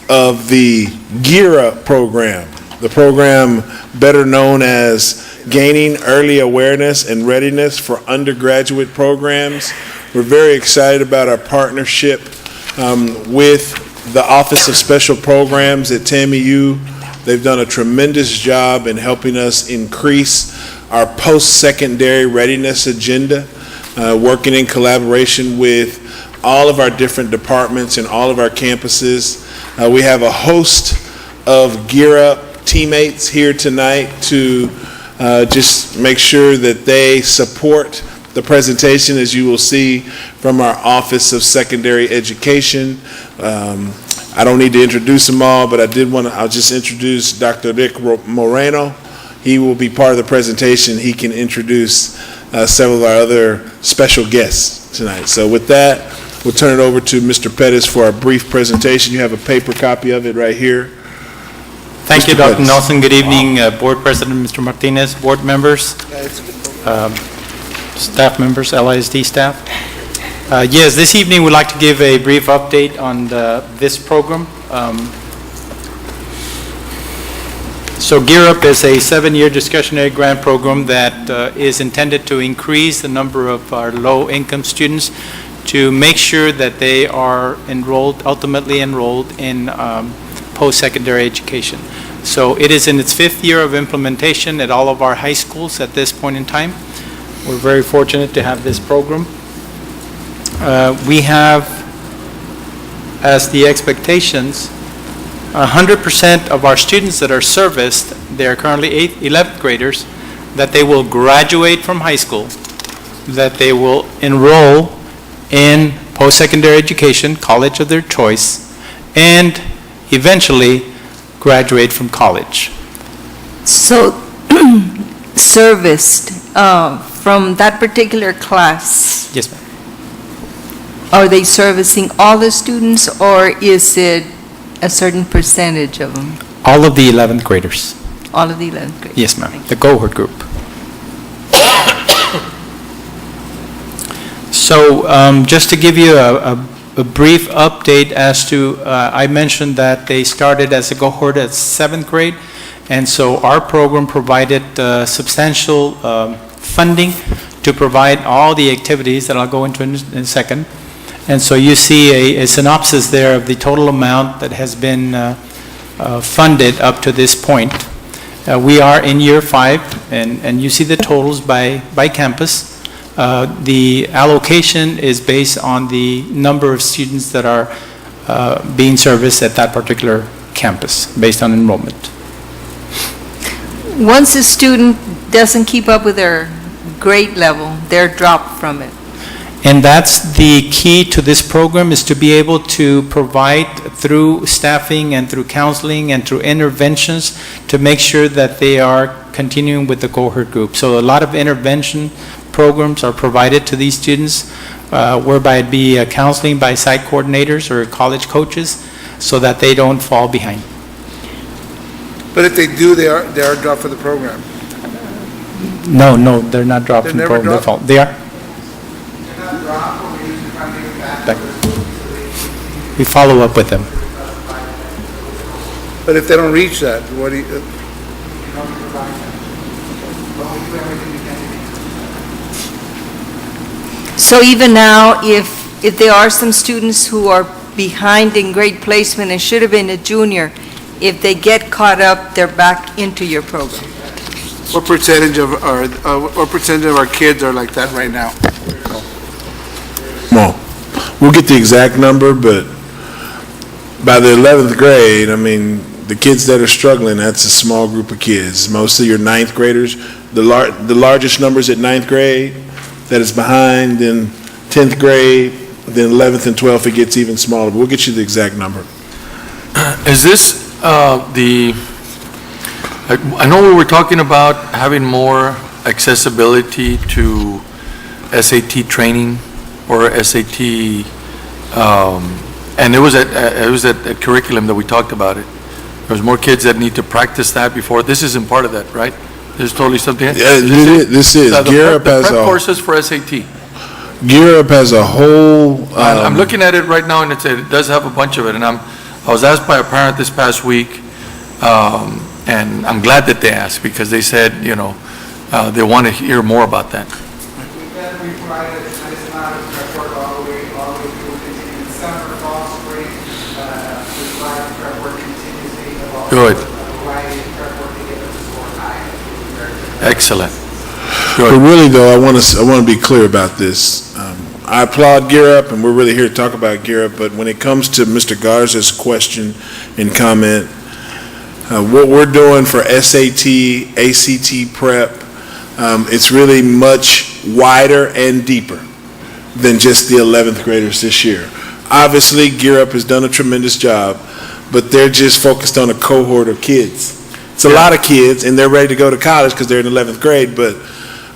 S3: of the Gear Up program, the program better known as Gaining Early Awareness and Readiness for Undergraduate Programs. We're very excited about our partnership with the Office of Special Programs at TAMIU. They've done a tremendous job in helping us increase our post-secondary readiness agenda, working in collaboration with all of our different departments and all of our campuses. We have a host of Gear Up teammates here tonight to just make sure that they support the presentation, as you will see from our Office of Secondary Education. I don't need to introduce them all, but I'll just introduce Dr. Rick Moreno. He will be part of the presentation. He can introduce several of our other special guests tonight. So with that, we'll turn it over to Mr. Pettis for a brief presentation. You have a paper copy of it right here.
S10: Thank you,
S3: Mr.
S10: Dr.
S3: Pettis.
S10: Nelson. Good evening, Board President, Mr. Martinez, board members, staff members, LISD staff. Yes, this evening we'd like to give a brief update on this program. So Gear Up is a 7-year discretionary grant program that is intended to increase the number of our low-income students to make sure that they are ultimately enrolled in post-secondary education. So it is in its 5th year of implementation at all of our high schools at this point in time. We're very fortunate to have this program. We have, as the expectations, 100% of our students that are serviced, they are currently 11th graders, that they will graduate from high school, that they will enroll in post-secondary education, college of their choice, and eventually graduate from college.
S7: So, serviced from that particular class,
S10: Yes, ma'am.
S7: are they servicing all the students, or is it a certain percentage of them?
S10: All of the 11th graders.
S7: All of the 11th grade?
S10: Yes, ma'am. The cohort group. So just to give you a brief update as to, I mentioned that they started as a cohort at 7th grade, and so our program provided substantial funding to provide all the activities that I'll go into in a second. And so you see a synopsis there of the total amount that has been funded up to this point. We are in year 5, and you see the totals by campus. The allocation is based on the number of students that are being serviced at that particular campus, based on enrollment.
S7: Once a student doesn't keep up with their grade level, they're dropped from it.
S10: And that's the key to this program, is to be able to provide through staffing and through counseling and through interventions to make sure that they are continuing with the cohort group. So a lot of intervention programs are provided to these students, whereby it be counseling by site coordinators or college coaches, so that they don't fall behind.
S6: But if they do, they are dropped from the program.
S10: No, they're not dropped
S6: They're
S10: from the
S6: never
S10: program.
S6: dropped?
S10: They are. We follow up with them.
S6: But if they don't reach that, what do you?
S7: So even now, if there are some students who are behind in grade placement and should have been a junior, if they get caught up, they're back into your program.
S6: What percentage of our kids are like that right now?
S3: Well, we'll get the exact number, but by the 11th grade, I mean, the kids that are struggling, that's a small group of kids. Most of your 9th graders, the largest numbers at 9th grade that is behind, then 10th grade, then 11th and 12th, it gets even smaller. But we'll get you the exact number.
S2: Is this I know we were talking about having more accessibility to SAT training or SAT, and it was a curriculum that we talked about it. There's more kids that need to practice that before. This isn't part of that, right? This is totally something.
S3: Yeah, this is. Gear Up has
S2: prep courses for SAT.
S3: Gear Up has a whole.
S2: I'm looking at it right now, and it does have a bunch of it. And I was asked by a parent this past week, and I'm glad that they asked, because they said, they want to hear more about that.
S11: We provided a tremendous amount of prep work all the way through in summer, fall, spring. We provide prep work continuously.
S2: Good.
S11: A variety of prep work to get them to score high.
S2: Excellent.
S3: But really, though, I want to be clear about this. I applaud Gear Up, and we're really here to talk about Gear Up. But when it comes to Mr. Garza's question and comment, what we're doing for SAT, ACT prep, it's really much wider and deeper than just the 11th graders this year. Obviously, Gear Up has done a tremendous job, but they're just focused on a cohort of kids. It's a lot of kids, and they're ready to go to college because they're in 11th grade, but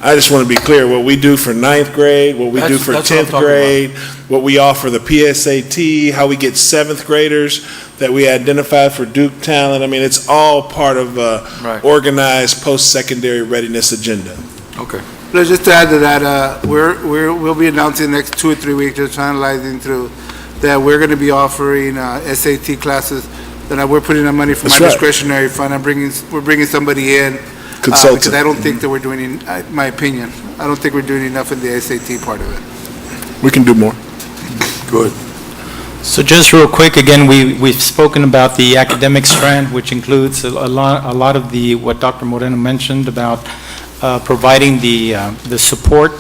S3: I just want to be clear, what we do for 9th grade, what we do for
S2: That's what I'm
S3: 10th
S2: talking
S3: grade, what we offer the PSAT, how we get 7th graders that we identify for Duke Talent, I mean, it's all part of
S2: Right.
S3: organized post-secondary readiness agenda.
S2: Okay.
S6: But just to add to that, we'll be announcing the next 2 or 3 weeks, just finalizing through, that we're going to be offering SAT classes then we're putting our money from
S3: That's
S6: our
S3: right.
S6: discretionary fund, we're bringing somebody in.
S3: Consultant.
S6: Because I don't think that we're doing, in my opinion, I don't think we're doing enough in the SAT part of it.
S3: We can do more.
S1: Good.
S10: So just real quick, again, we've spoken about the academic strand, which includes a lot of what Dr. Moreno mentioned about providing the support.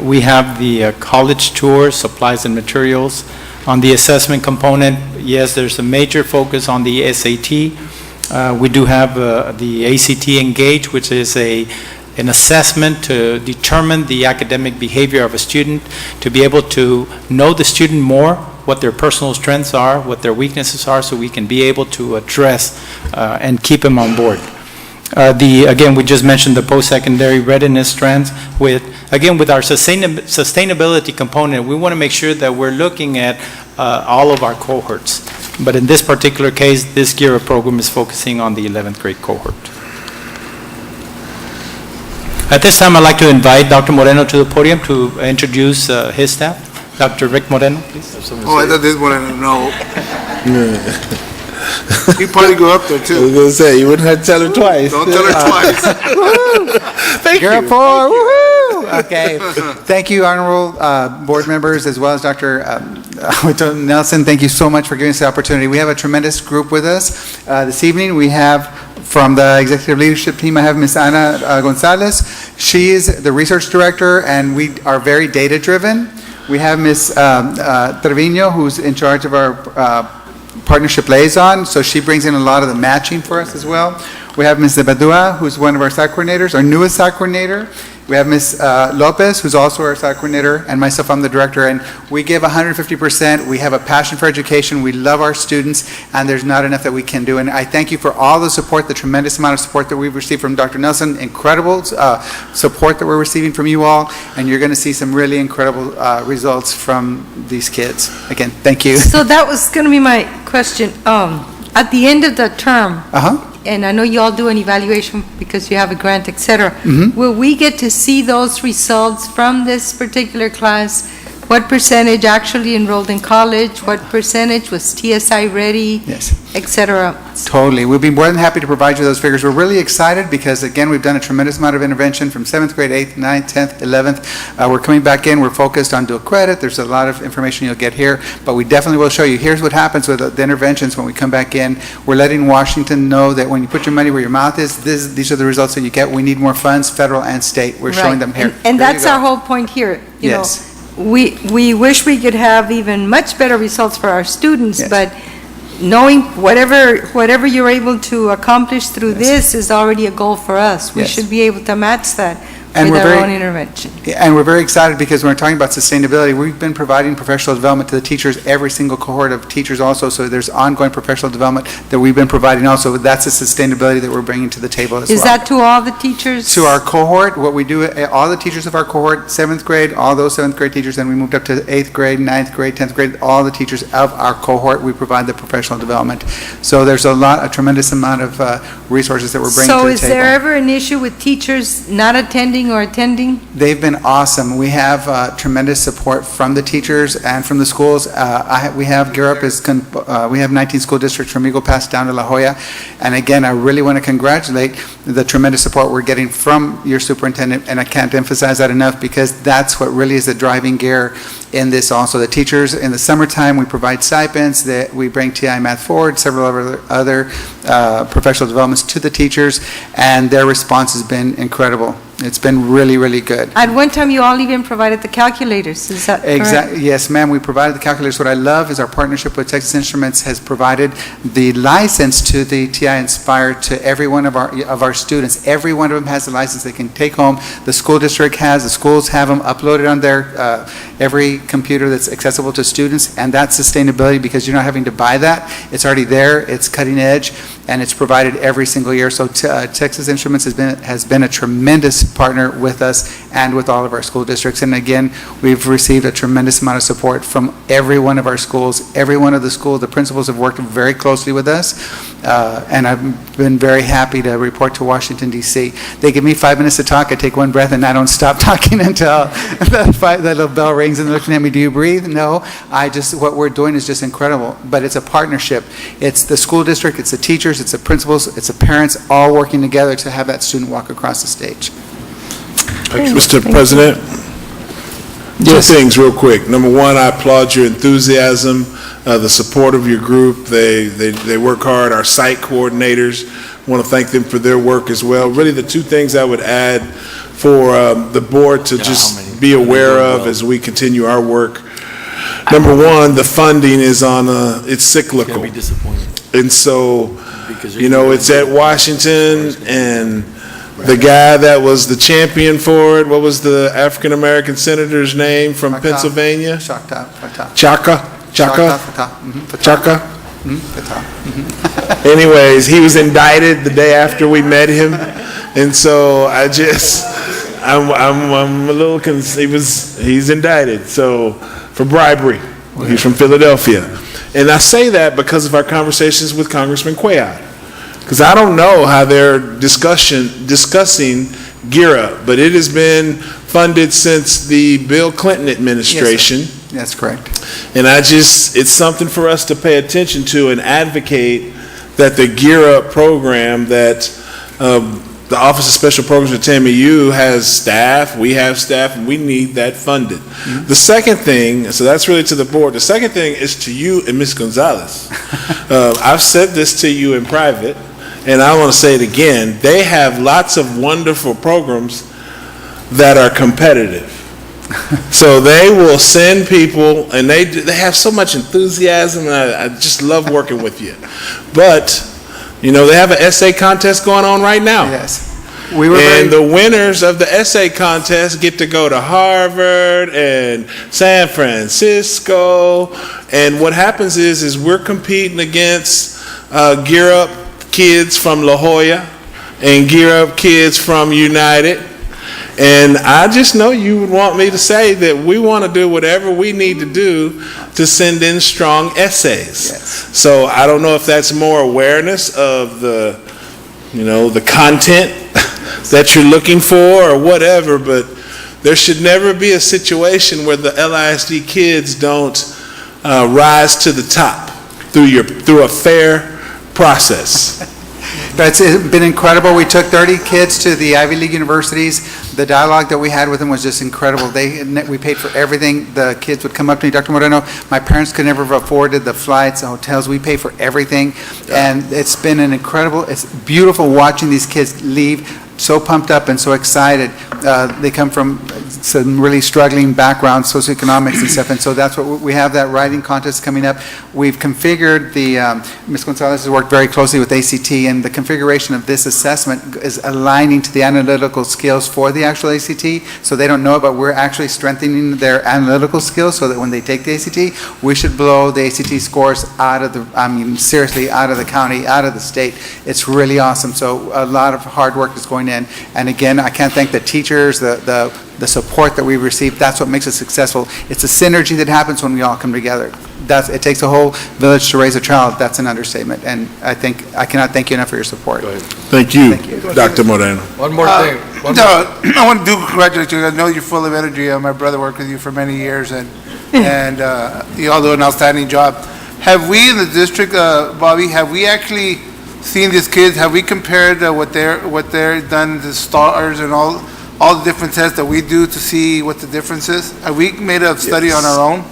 S10: We have the college tours, supplies and materials. On the assessment component, yes, there's a major focus on the SAT. We do have the ACT Engage, which is an assessment to determine the academic behavior of a student, to be able to know the student more, what their personal strengths are, what their weaknesses are, so we can be able to address and keep them on board. Again, we just mentioned the post-secondary readiness strands. With our sustainability component, we want to make sure that we're looking at all of our cohorts. But in this particular case, this GERA program is focusing on the 11th grade cohort. At this time, I'd like to invite Dr. Moreno to the podium to introduce his staff. Dr. Rick Moreno, please.
S6: Oh, I thought this one, I don't know. He'd probably go up there
S3: I was
S6: too.
S3: gonna say, you wouldn't have to tell her twice.
S6: Don't tell her twice.
S3: Thank you.
S12: You're for, woo-hoo! Okay. Thank you, honorable board members, as well as Dr. Nelson. Thank you so much for giving us the opportunity. We have a tremendous group with us. This evening, we have from the executive leadership team, I have Ms. Ana Gonzalez. She is the research director, and we are very data-driven. We have Ms. Trevino, who's in charge of our partnership liaison, so she brings in a lot of the matching for us as well. We have Ms. Zebadua, who's one of our SAC coordinators, our newest SAC coordinator. We have Ms. Lopez, who's also our SAC coordinator, and myself, I'm the director, and we give 150%. We have a passion for education. We love our students, and there's not enough that we can do. And I thank you for all the support, the tremendous amount of support that we've received from Dr. Nelson, incredible support that we're receiving from you all, and you're going to see some really incredible results from these kids. Again, thank you.
S7: So that was going to be my question. At the end of the term, and I know you all do an evaluation because you have a grant, et cetera, will we get to see those results from this particular class? What percentage actually enrolled in college? What percentage was TSI ready?
S12: Yes.
S7: Et cetera.
S12: Totally. We'd be more than happy to provide you those figures. We're really excited because, again, we've done a tremendous amount of intervention from 7th grade, 8th, 9th, 10th, 11th. We're coming back in. We're focused on dual credit. There's a lot of information you'll get here, but we definitely will show you. Here's what happens with the interventions when we come back in. We're letting Washington know that when you put your money where your mouth is, these are the results that you get. We need more funds, federal and state. We're showing them here.
S7: And
S12: Here you
S7: that's
S12: go.
S7: our whole point here. You know,
S12: Yes.
S7: we wish we could have even much better results for our students,
S12: Yes.
S7: but knowing whatever you're able to accomplish through this is already a goal for us. We
S12: Yes.
S7: should be able to match that
S12: And
S7: with
S12: we're
S7: our
S12: very-
S7: own intervention.
S12: And we're very excited because when we're talking about sustainability, we've been providing professional development to the teachers, every single cohort of teachers also, so there's ongoing professional development that we've been providing also. That's the sustainability that we're bringing to the table as well.
S7: Is that to all the teachers?
S12: To our cohort, what we do, all the teachers of our cohort, 7th grade, all those 7th grade teachers, and we moved up to 8th grade, 9th grade, 10th grade, all the teachers of our cohort, we provide the professional development. So there's a tremendous amount of resources that we're bringing to the
S7: So
S12: table.
S7: is there ever an issue with teachers not attending or attending?
S12: They've been awesome. We have tremendous support from the teachers and from the schools. We have we have 19 school districts from Eagle Pass down to La Jolla. And again, I really want to congratulate the tremendous support we're getting from your superintendent, and I can't emphasize that enough because that's what really is the driving gear in this also. The teachers, in the summertime, we provide stipends, that we bring TI Math Forward, several other professional developments to the teachers, and their response has been incredible. It's been really, really good.
S7: At one time, you all even provided the calculators, is that correct?
S12: Exactly. Yes, ma'am. We provided the calculators. What I love is our partnership with Texas Instruments has provided the license to the TI Inspire to every one of our students. Every one of them has a license they can take home. The school district has, the schools have them uploaded on their every computer that's accessible to students, and that's sustainability because you're not having to buy that. It's already there. It's cutting edge. and it's provided every single year. So Texas Instruments has been a tremendous partner with us and with all of our school districts. And again, we've received a tremendous amount of support from every one of our schools. Every one of the schools, the principals have worked very closely with us, and I've been very happy to report to Washington, D.C. They give me 5 minutes to talk, I take one breath, and I don't stop talking until that little bell rings and they're looking at me, do you breathe? No, what we're doing is just incredible, but it's a partnership. It's the school district, it's the teachers, it's the principals, it's the parents, all working together to have that student walk across the stage.
S3: Mr. President? Two things real quick. Number one, I applaud your enthusiasm, the support of your group. They work hard. Our site coordinators, want to thank them for their work as well. Really, the two things I would add for the board to just be aware of as we continue our work. Number one, the funding is it's cyclical.
S2: Can't be disappointed.
S3: And so, it's at Washington, and the guy that was the champion for it, what was the African-American senator's name from Pennsylvania?
S12: Chaka.
S3: Anyways, he was indicted the day after we met him, and so I'm a little he's indicted, so for bribery. He's from Philadelphia. And I say that because of our conversations with Congressman Cuellar. Because I don't know how they're discussing Gear Up, but it has been funded since the Bill Clinton administration.
S12: Yes, that's correct.
S3: And it's something for us to pay attention to and advocate that the Gear Up program that the Office of Special Programs at TAMU has staff, we have staff, and we need that funded. Mm-hmm. The second thing, so that's really to the board, the second thing is to you and Ms. Gonzalez. I've said this to you in private, and I want to say it again. They have lots of wonderful programs that are competitive. So they will send people, and they have so much enthusiasm, and I just love working with you. But they have an essay contest going on right now.
S12: Yes.
S3: The winners of the essay contest get to go to Harvard and San Francisco. And what happens is we're competing against Gear Up kids from La Jolla and Gear Up kids from United. And I just know you would want me to say that we want to do whatever we need to do to send in strong essays.
S12: Yes.
S3: So I don't know if that's more awareness of the content that you're looking for or whatever, but there should never be a situation where the LISD kids don't rise to the top through a fair process.
S12: It's been incredible. We took 30 kids to the Ivy League universities. The dialogue that we had with them was just incredible. We paid for everything. The kids would come up to me, Dr. Moreno, my parents could never have afforded the flights, the hotels. We pay for everything. Yeah. And it's been it's beautiful watching these kids leave so pumped up and so excited. They come from some really struggling backgrounds, socioeconomics and stuff, and so that's what we have, that writing contest coming up. We've configured Ms. Gonzalez has worked very closely with ACT, and the configuration of this assessment is aligning to the analytical skills for the actual ACT, so they don't know it, but we're actually strengthening their analytical skills so that when they take the ACT, we should blow the ACT scores seriously out of the county, out of the state. It's really awesome. So a lot of hard work is going in, and again, I can't thank the teachers, the support that we've received. That's what makes it successful. It's a synergy that happens when we all come together. It takes a whole village to raise a child. That's an understatement, and I cannot thank you enough for your support.
S3: Thank you, Dr. Moreno.
S2: One more thing.
S6: I want to congratulate you. I know you're full of energy. My brother worked with you for many years, and you all do an outstanding job. Have we in the district, Bobby, have we actually seen these kids? Have we compared what they're done, the STARS and all the different tests that we do to see what the difference is? Have we made a study on our own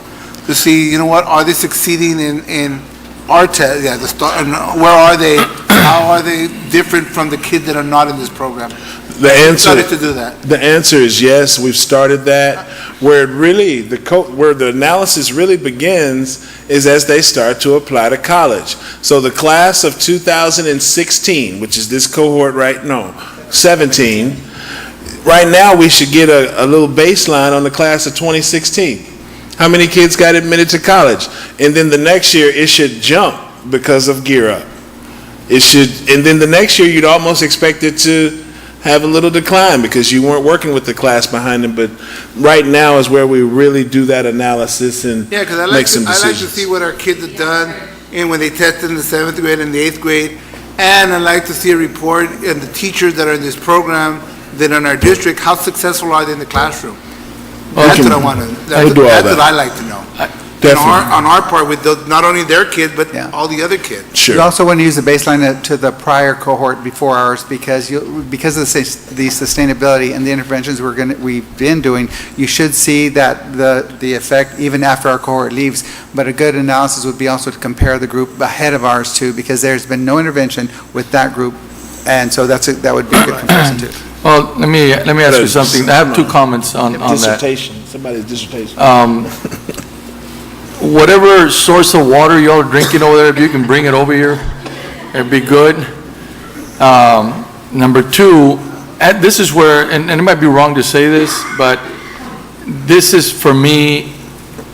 S6: to see, are they succeeding in our test? Yeah, the STAR, and where are they? How are they different from the kids that are not in this program?
S3: The answer
S6: to do that.
S3: The answer is yes. We've started that. Where the analysis really begins is as they start to apply to college. So the class of 2016, which is this cohort right now, 17. Right now, we should get a little baseline on the class of 2016. How many kids got admitted to college? And then the next year, it should jump because of Gear Up. it should, and then the next year, you'd almost expect it to have a little decline because you weren't working with the class behind them. But right now is where we really do that analysis and
S6: Yeah, because I
S3: make some
S6: like to
S3: decisions.
S6: see what our kids have done and when they tested in the 7th grade and the 8th grade. And I like to see a report and the teachers that are in this program, that are in our district, how successful are they in the classroom? That's what I want to,
S3: We'll do all
S6: that's
S3: that.
S6: what I like to know.
S3: Definitely.
S6: On our part, with not only their kids, but
S12: Yeah.
S6: all the other kids.
S3: Sure.
S12: You also want to use the baseline to the prior cohort before ours, because because of the sustainability and the interventions we've been doing, you should see that the effect even after our cohort leaves. But a good analysis would be also to compare the group ahead of ours too, because there's been no intervention with that group, and so that would be a good comparison too.
S2: Well, let me ask you something. I have two comments on that.
S3: Dissertation, somebody's dissertation.
S2: Whatever source of water y'all are drinking over there, if you can bring it over here, it'd be good. Number two, this is where, and it might be wrong to say this, but this is for me,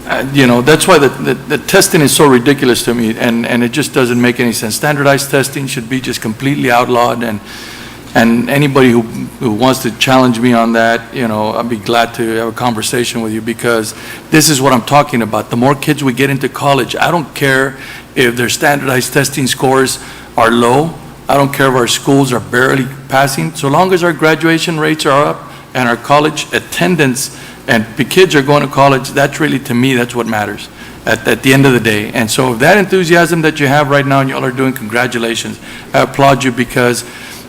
S2: that's why the testing is so ridiculous to me, and it just doesn't make any sense. Standardized testing should be just completely outlawed, and anybody who wants to challenge me on that, I'd be glad to have a conversation with you, because this is what I'm talking about. The more kids we get into college, I don't care if their standardized testing scores are low. I don't care if our schools are barely passing. So long as our graduation rates are up and our college attendance and the kids are going to college, that's really, to me, that's what matters at the end of the day. And so if that enthusiasm that you have right now and y'all are doing, congratulations. I applaud you, because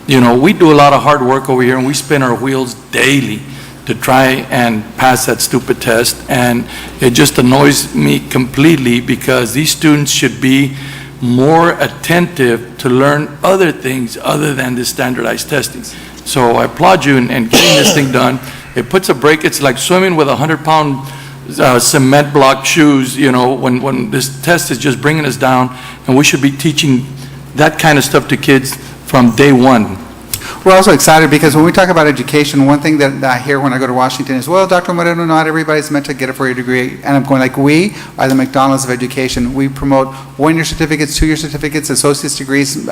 S2: we do a lot of hard work over here, and we spin our wheels daily to try and pass that stupid test. And it just annoys me completely, because these students should be more attentive to learn other things other than the standardized testing. So I applaud you in getting this thing done. It puts a break. It's like swimming with 100-pound cement block shoes, when this test is just bringing us down, and we should be teaching that kind of stuff to kids from day one.
S12: We're also excited because when we talk about education, one thing that I hear when I go to Washington is, well, Dr. Moreno, not everybody's meant to get a four-year degree. And I'm going like, we are the McDonald's of education. We promote one-year certificates, two-year certificates, associate's degrees,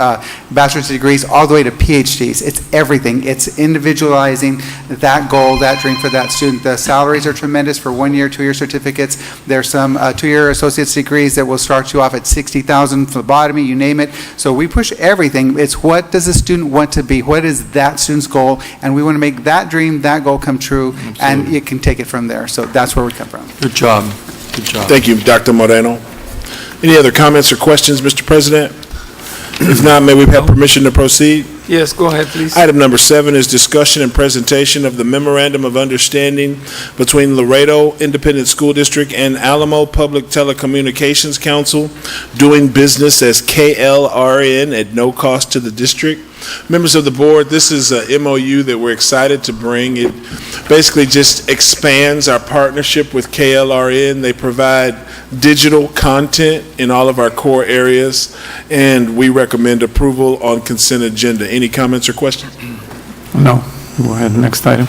S12: bachelor's degrees, all the way to PhDs. It's everything. It's individualizing that goal, that dream for that student. The salaries are tremendous for one-year, two-year certificates. There's some two-year associate's degrees that will start you off at $60,000, phlebotomy, you name it. So we push everything. It's what does the student want to be? What is that student's goal? And we want to make that dream, that goal come true, and you can take it from there. So that's where we come from.
S2: Good job. Good job.
S3: Thank you, Dr. Moreno. Any other comments or questions, Mr. President? If not, may we have permission to proceed?
S1: Yes, go ahead, please.
S3: Item number 7 is discussion and presentation of the Memorandum of Understanding between Laredo Independent School District and Alamo Public Telecommunications Council, doing business as KLRN at no cost to the district. Members of the board, this is a MOU that we're excited to bring. It basically just expands our partnership with KLRN. They provide digital content in all of our core areas, and we recommend approval on consent agenda. Any comments or questions?
S1: No. Go ahead, next item.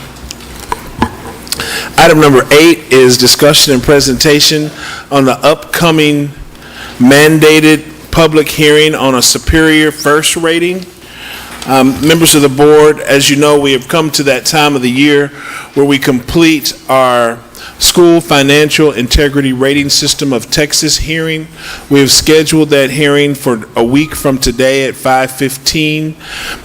S3: Item number 8 is discussion and presentation on the upcoming mandated public hearing on a Superior First rating. Members of the board, as you know, we have come to that time of the year where we complete our School Financial Integrity Rating System of Texas hearing. We have scheduled that hearing for a week from today at 5:15.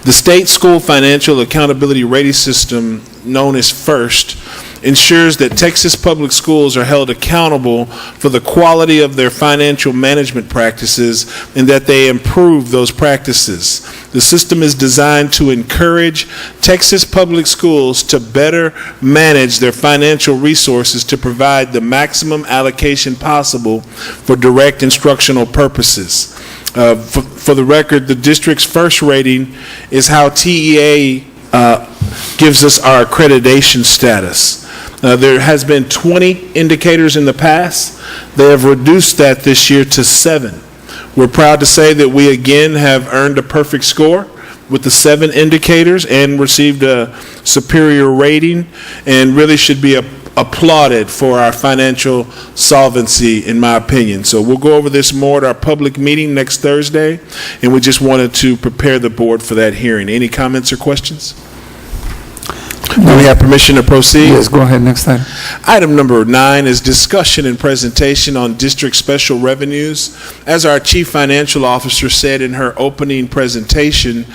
S3: The State School Financial Accountability Rating System, known as FIRST, ensures that Texas public schools are held accountable for the quality of their financial management practices and that they improve those practices. The system is designed to encourage Texas public schools to better manage their financial resources to provide the maximum allocation possible for direct instructional purposes. For the record, the district's FIRST rating is how TEA gives us our accreditation status. There has been 20 indicators in the past. They have reduced that this year to 7. We're proud to say that we again have earned a perfect score with the 7 indicators and received a superior rating, and really should be a applauded for our financial solvency, in my opinion. So we'll go over this more at our public meeting next Thursday, and we just wanted to prepare the board for that hearing. Any comments or questions? Do we have permission to proceed?
S1: Yes, go ahead, next item.
S3: Item number 9 is discussion and presentation on district special revenues. As our Chief Financial Officer said in her opening presentation,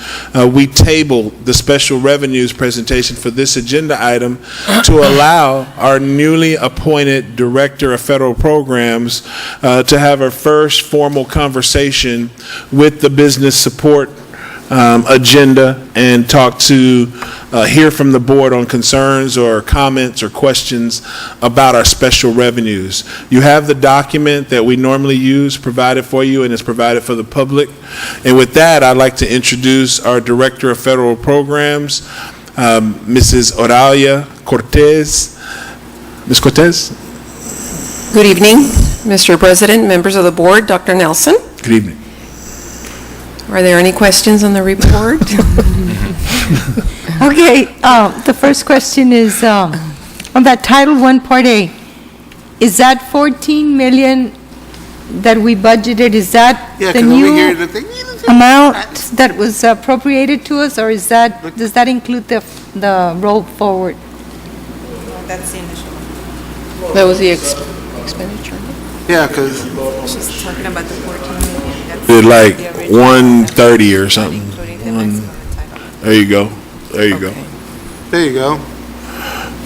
S3: we tabled the special revenues presentation for this agenda item to allow our newly appointed Director of Federal Programs to have her first formal conversation with the business support agenda and hear from the board on concerns or comments or questions about our special revenues. You have the document that we normally use provided for you, and it's provided for the public. And with that, I'd like to introduce our Director of Federal Programs, Mrs. Oralia Cortez. Ms. Cortez?
S13: Good evening, Mr. President, members of the board, Dr. Nelson.
S3: Good evening.
S13: Are there any questions on the report?
S7: Okay, the first question is, on that Title I, Part A, is that 14 million that we budgeted, is that
S6: Yeah,
S7: the
S6: 'cause over
S7: new
S6: here, the thing-
S7: amount that was appropriated to us, or does that include the roll forward?
S4: That's the initial.
S13: That was the expenditure.
S6: Yeah, because
S4: She's talking about the 14 million. That's
S3: Did like
S4: the original,
S3: 130 or something.
S4: including the maximum entitlement.
S3: There you go. There you go.
S13: Okay.
S6: there you go.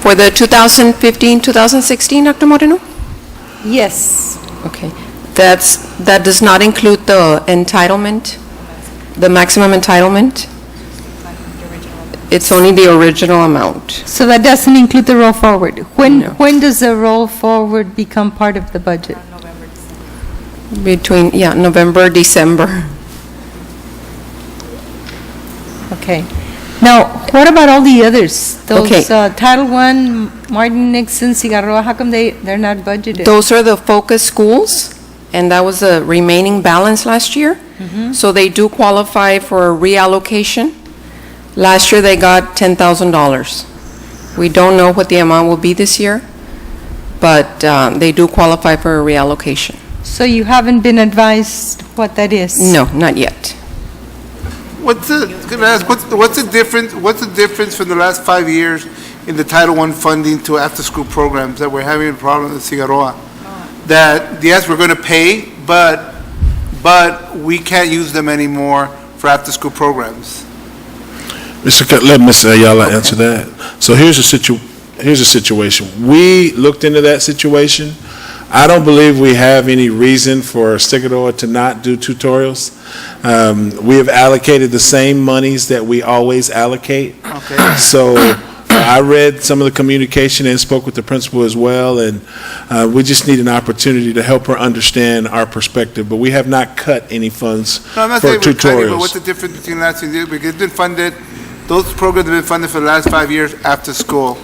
S13: For the 2015-2016, Dr. Moreno?
S7: Yes.
S13: Okay. That does not include the entitlement, the maximum entitlement? It's only the original amount.
S7: So that doesn't include the roll forward.
S13: No.
S7: When does the roll forward become part of the budget?
S4: November, December.
S13: Between, November, December.
S7: Okay. Now, what about all the others?
S13: Okay.
S7: Those Title I, Martin Nixon, Cigarroa, how come they're not budgeted?
S13: Those are the focus schools, and that was the remaining balance last year. So they do qualify for a reallocation. Last year, they got $10,000. We don't know what the amount will be this year, but they do qualify for a reallocation.
S7: So you haven't been advised what that is?
S13: No, not yet.
S6: What's the difference from the last 5 years in the Title I funding to after-school programs that we're having a problem with Cigarroa? That, yes, we're going to pay, but we can't use them anymore for after-school programs.
S3: Let Ms. Ayala answer that. So here's a situation. We looked into that situation. I don't believe we have any reason for Cigarroa to not do tutorials. We have allocated the same monies that we always allocate.
S6: Okay.
S3: So I read some of the communication and spoke with the principal as well, and we just need an opportunity to help her understand our perspective. But we have not cut any funds
S6: No, I'm not
S3: for
S6: saying we're cutting, but
S3: tutorials.
S6: what's the difference between last and this? Because it's been funded, those programs have been funded for the last 5 years after school.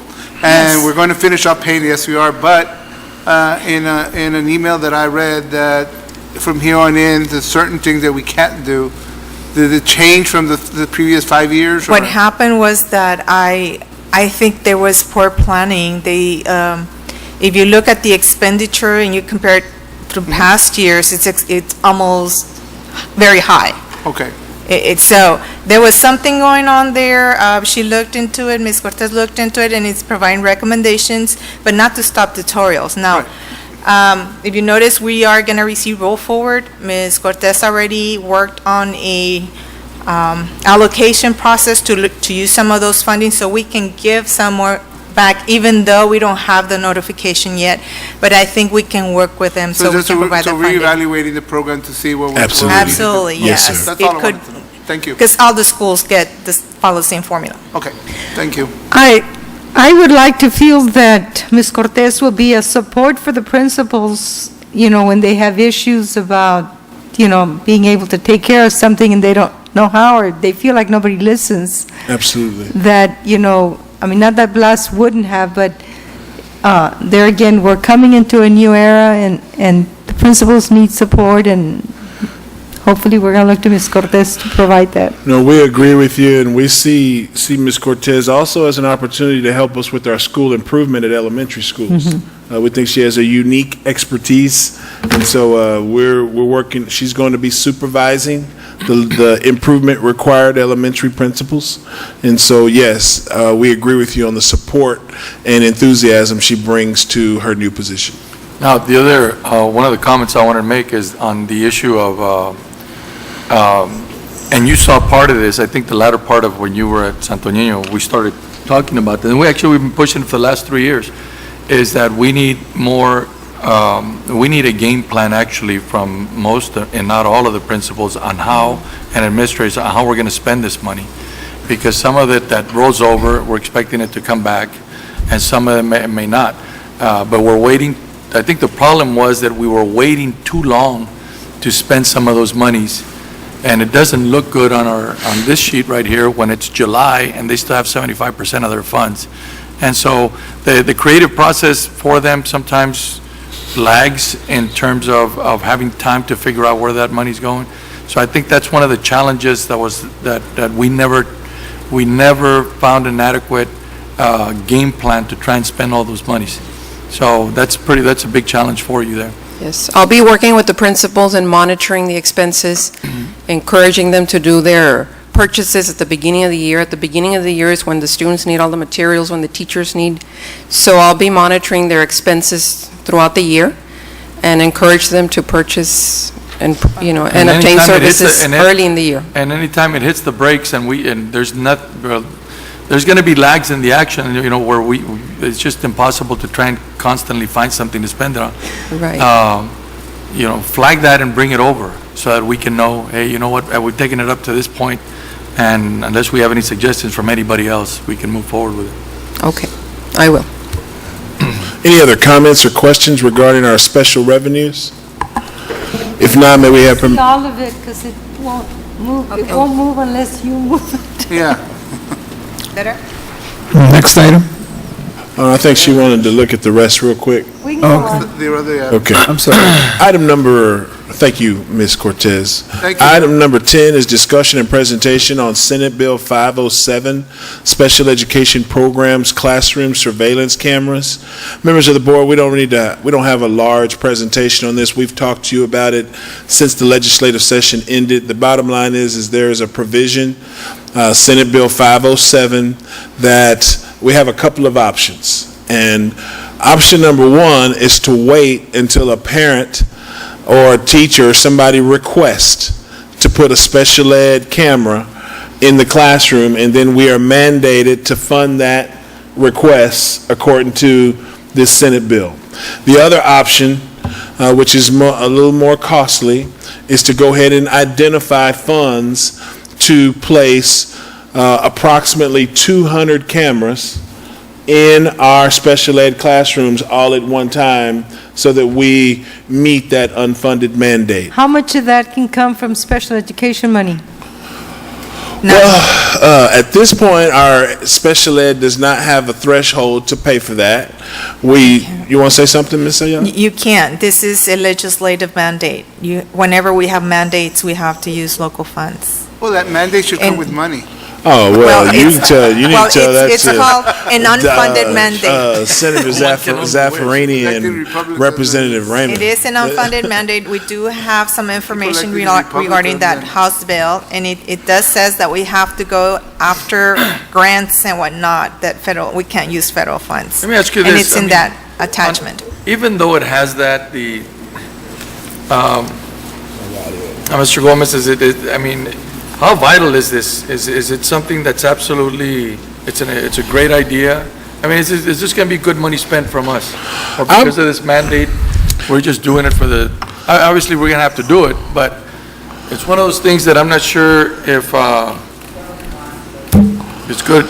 S6: And we're going to finish up paying, yes, we are, but in an email that I read, that from here on in, there's certain things that we can't do. Did it change from the previous 5 years? or-
S4: What happened was that I think there was poor planning. They, if you look at the expenditure and you compare it to past years, it's almost very high.
S6: Okay.
S4: So there was something going on there. She looked into it, Ms. Cortez looked into it, and it's providing recommendations, but not to stop tutorials. Now, if you notice, we are going to receive roll forward. Ms. Cortez already worked on a allocation process to use some of those funding, so we can give some more back, even though we don't have the notification yet. But I think we can work with them so we
S6: just
S4: can provide the
S6: so
S4: funding.
S6: reevaluating the program to see what we're.
S3: Absolutely.
S4: Absolutely,
S3: Yes,
S4: yes.
S3: sir.
S6: That's all I
S4: It could,
S6: wanted to know. Thank you.
S4: because all the schools follow the same formula.
S6: Okay, thank you.
S7: I would like to feel that Ms. Cortez will be a support for the principals, when they have issues about, being able to take care of something and they don't know how, or they feel like nobody listens,
S3: Absolutely.
S7: that, not that Blas wouldn't have, but there again, we're coming into a new era, and the principals need support, and hopefully we're going to look to Ms. Cortez to provide that.
S3: No, we agree with you, and we see Ms. Cortez also as an opportunity to help us with our school improvement at elementary schools. We think she has a unique expertise, and so we're working, she's going to be supervising the improvement required elementary principals. And so, yes, we agree with you on the support and enthusiasm she brings to her new position.
S2: Now, the other, one of the comments I wanted to make is on the issue of, and you saw part of this, I think the latter part of when you were at Santo Niño, we started talking about that, and we've been pushing it for the last 3 years, is that we need more, we need a game plan actually from most, and not all of the principals on how, and administrators, on how we're going to spend this money. Because some of it that rolls over, we're expecting it to come back, and some of it may not. But we're waiting, I think the problem was that we were waiting too long to spend some of those monies. And it doesn't look good on on this sheet right here when it's July and they still have 75% of their funds. And so the creative process for them sometimes lags in terms of having time to figure out where that money's going. So I think that's one of the challenges that we never found an adequate game plan to try and spend all those monies. So that's a big challenge for you there.
S13: Yes, I'll be working with the principals and monitoring the expenses, encouraging them to do their purchases at the beginning of the year. At the beginning of the year is when the students need all the materials, when the teachers need. So I'll be monitoring their expenses throughout the year and encourage them to purchase and obtain services early in the year.
S2: And anytime it hits the brakes and there's going to be lags in the action, where it's just impossible to try and constantly find something to spend it on.
S13: Right.
S2: Flag that and bring it over so that we can know, hey, you know what, we've taken it up to this point, and unless we have any suggestions from anybody else, we can move forward with it.
S13: Okay, I will.
S3: Any other comments or questions regarding our special revenues? If not, may we have
S7: All of it, because it won't move, it won't move unless you move it.
S6: Yeah.
S4: Better?
S1: Next item.
S3: I think she wanted to look at the rest real quick.
S7: We can go on.
S6: The other, yeah.
S3: Okay.
S1: I'm sorry.
S3: Thank you, Ms. Cortez.
S6: Thank you.
S3: Item number 10 is discussion and presentation on Senate Bill 507, Special Education Programs, Classroom Surveillance Cameras. Members of the board, we don't have a large presentation on this. We've talked to you about it since the legislative session ended. The bottom line is there is a provision, Senate Bill 507, that we have a couple of options. And option number one is to wait until a parent or a teacher or somebody requests to put a special ed camera in the classroom, and then we are mandated to fund that request according to this Senate bill. The other option, which is a little more costly, is to go ahead and identify funds to place approximately 200 cameras in our special ed classrooms all at one time so that we meet that unfunded mandate.
S7: How much of that can come from special education money?
S3: Well, at this point, our special ed does not have a threshold to pay for that. You want to say something, Ms. Ayala?
S4: You can't. This is a legislative mandate. Whenever we have mandates, we have to use local funds.
S6: Well, that mandate should come with money.
S3: Oh, well, you need to tell that
S4: it's called an unfunded mandate.
S3: Senator Zaffarani and Representative Raymond.
S4: It is an unfunded mandate. We do have some information regarding that House bill, and it does says that we have to go after grants and whatnot, that we can't use federal funds.
S2: Let me ask you this.
S4: And it's in that attachment.
S2: Even though it has that, Mr. Gomez, how vital is this? Is it something that's absolutely, it's a great idea? Is this going to be good money spent from us? Or because of this mandate, we're just doing it for obviously we're going to have to do it, but it's one of those things that I'm not sure if it's good.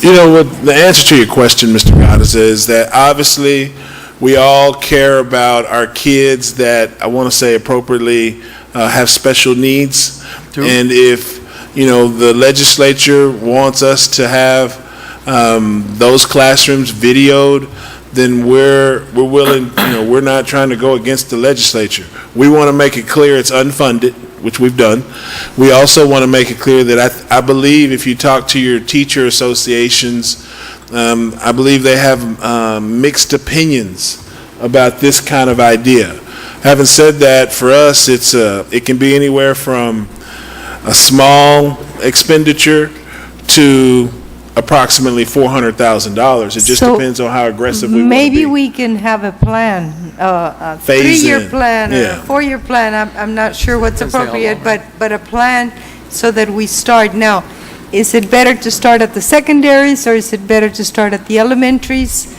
S3: The answer to your question, Mr. Gaddis, is that obviously we all care about our kids that, I want to say appropriately, have special needs. And if, the legislature wants us to have those classrooms videoed, then we're willing, we're not trying to go against the legislature. We want to make it clear it's unfunded. which we've done. We also want to make it clear that I believe if you talk to your teacher associations, I believe they have mixed opinions about this kind of idea. Having said that, for us, it can be anywhere from a small expenditure to approximately $400,000. It just
S7: So,
S3: depends on how aggressive we want to be.
S7: Maybe we can have a plan, a
S3: Phase
S7: three-year
S3: in,
S7: plan, or
S3: yeah.
S7: a four-year plan. I'm not sure what's
S2: Depends how
S7: appropriate,
S2: long.
S7: but a plan so that we start now. Is it better to start at the secondaries, or is it better to start at the elementaries?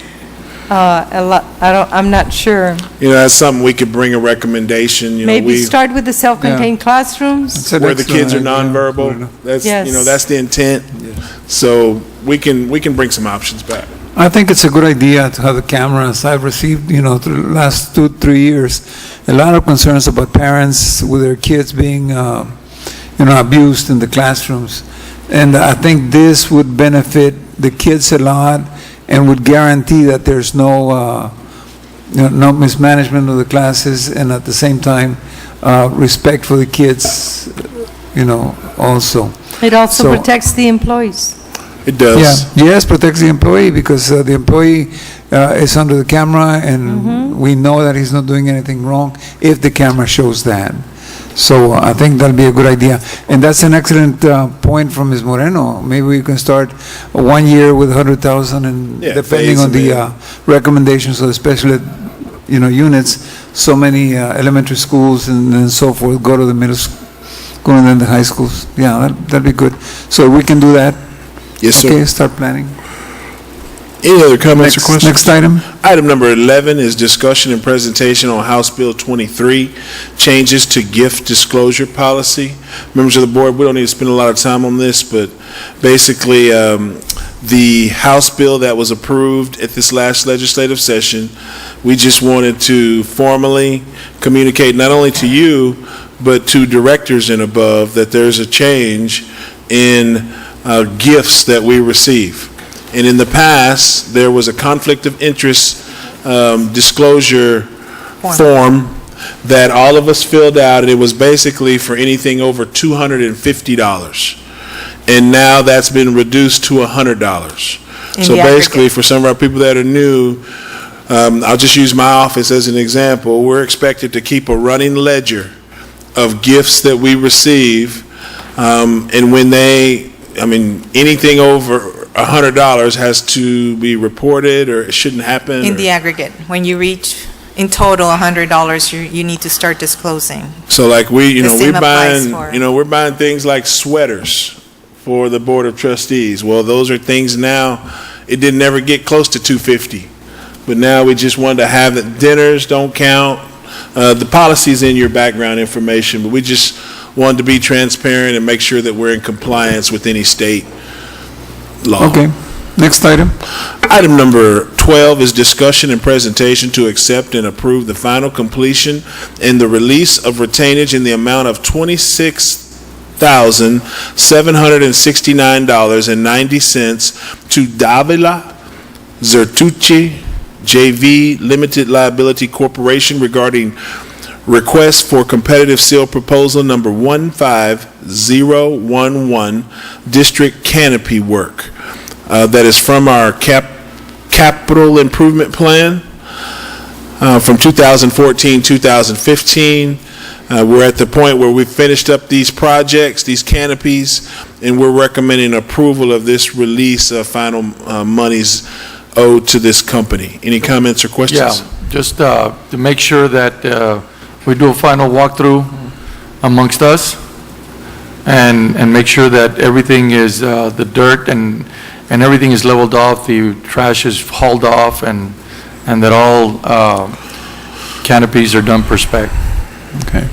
S7: I'm not sure.
S3: You know, that's something we could bring a recommendation,
S7: Maybe start with the self-contained classrooms?
S3: where the kids are nonverbal. That's,
S7: Yes.
S3: that's the intent. So we can bring some options back.
S1: I think it's a good idea to have the cameras. I've received, through the last 2-3 years, a lot of concerns about parents with their kids being, abused in the classrooms. And I think this would benefit the kids a lot and would guarantee that there's no mismanagement of the classes, and at the same time, respect for the kids, also.
S7: It also
S1: So-
S7: protects the employees.
S3: It does.
S1: Yeah, yes, protects the employee, because the employee is under the camera, and we know that he's not doing anything wrong if the camera shows that. So I think that'll be a good idea. And that's an excellent point from Ms. Moreno. Maybe we can start 1 year with 100,000, and
S3: Yeah,
S1: depending
S3: phase
S1: on
S3: them
S1: the recommendations of the special ed, units, so many elementary schools and so forth go to the middle school and then the high schools. Yeah, that'd be good. So we can do that.
S3: Yes, sir.
S1: Okay, start planning.
S3: Any other comments or questions?
S1: Next item.
S3: Item number 11 is discussion and presentation on House Bill 23, changes to gift disclosure policy. Members of the board, we don't need to spend a lot of time on this, but basically, the House bill that was approved at this last legislative session, we just wanted to formally communicate not only to you, but to directors and above, that there's a change in gifts that we receive. And in the past, there was a conflict of interest disclosure form that all of us filled out, and it was basically for anything over $250. And now that's been reduced to $100. So basically, for some of our people that are new, I'll just use my office as an example. We're expected to keep a running ledger of gifts that we receive, and when anything over $100 has to be reported, or it shouldn't happen.
S4: In the aggregate, when you reach, in total, $100, you need to start disclosing.
S3: So like
S4: The same applies for-
S3: we're buying things like sweaters for the Board of Trustees. Well, those are things now, it didn't ever get close to $250. But now we just wanted to have that dinners don't count. The policy's in your background information, but we just wanted to be transparent and make sure that we're in compliance with any state law.
S1: Okay, next item.
S3: Item number 12 is discussion and presentation to accept and approve the final completion and the release of retainage in the amount of $26,769.90 to Davila Zertucci JV Limited Liability Corporation regarding request for competitive seal proposal number 15011, district canopy work. That is from our capital improvement plan from 2014-2015. We're at the point where we've finished up these projects, these canopies, and we're recommending approval of this release of final monies owed to this company. Any comments or questions?
S2: Yeah, just to make sure that we do a final walkthrough amongst us, and make sure that everything is, the dirt and everything is leveled off, the trash is hauled off, and that all canopies are done per spec.
S1: Okay,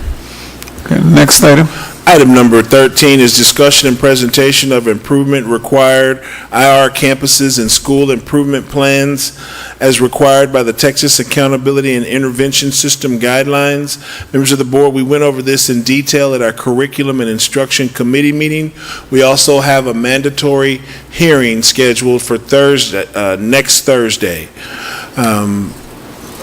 S1: next item.
S3: Item number 13 is discussion and presentation of improvement required IR campuses and school improvement plans as required by the Texas Accountability and Intervention System guidelines. Members of the board, we went over this in detail at our Curriculum and Instruction Committee meeting. We also have a mandatory hearing scheduled for Thursday, next Thursday.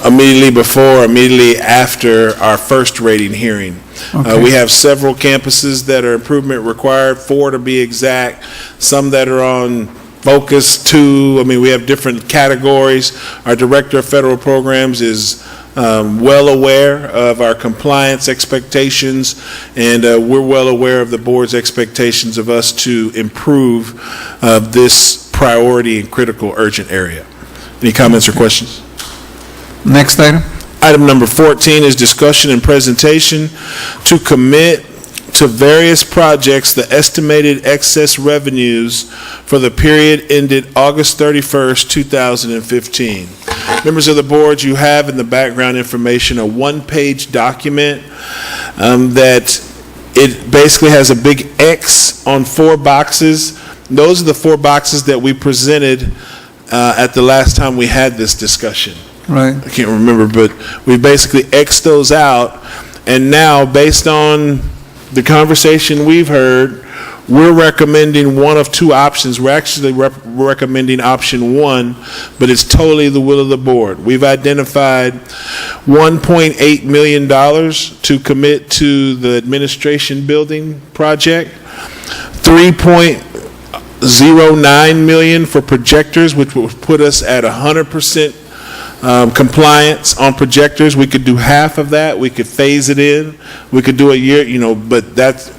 S3: immediately before, immediately after our first rating hearing.
S1: Okay.
S3: We have several campuses that are improvement required, 4 to be exact, some that are on focus 2. I mean, we have different categories. Our Director of Federal Programs is well aware of our compliance expectations, and we're well aware of the board's expectations of us to improve this priority and critical urgent area. Any comments or questions?
S1: Next item.
S3: Item number 14 is discussion and presentation to commit to various projects the estimated excess revenues for the period ended August 31st, 2015. Members of the board, you have in the background information a one-page document that it basically has a big X on 4 boxes. Those are the 4 boxes that we presented at the last time we had this discussion.
S1: Right.
S3: I can't remember, but we basically X'd those out, and now, based on the conversation we've heard, we're recommending one of 2 options. We're actually recommending option 1, but it's totally the will of the board. We've identified $1.8 million to commit to the administration building project, $3.09 million for projectors, which will put us at 100% compliance on projectors. We could do half of that. We could phase it in. We could do a year, but that's,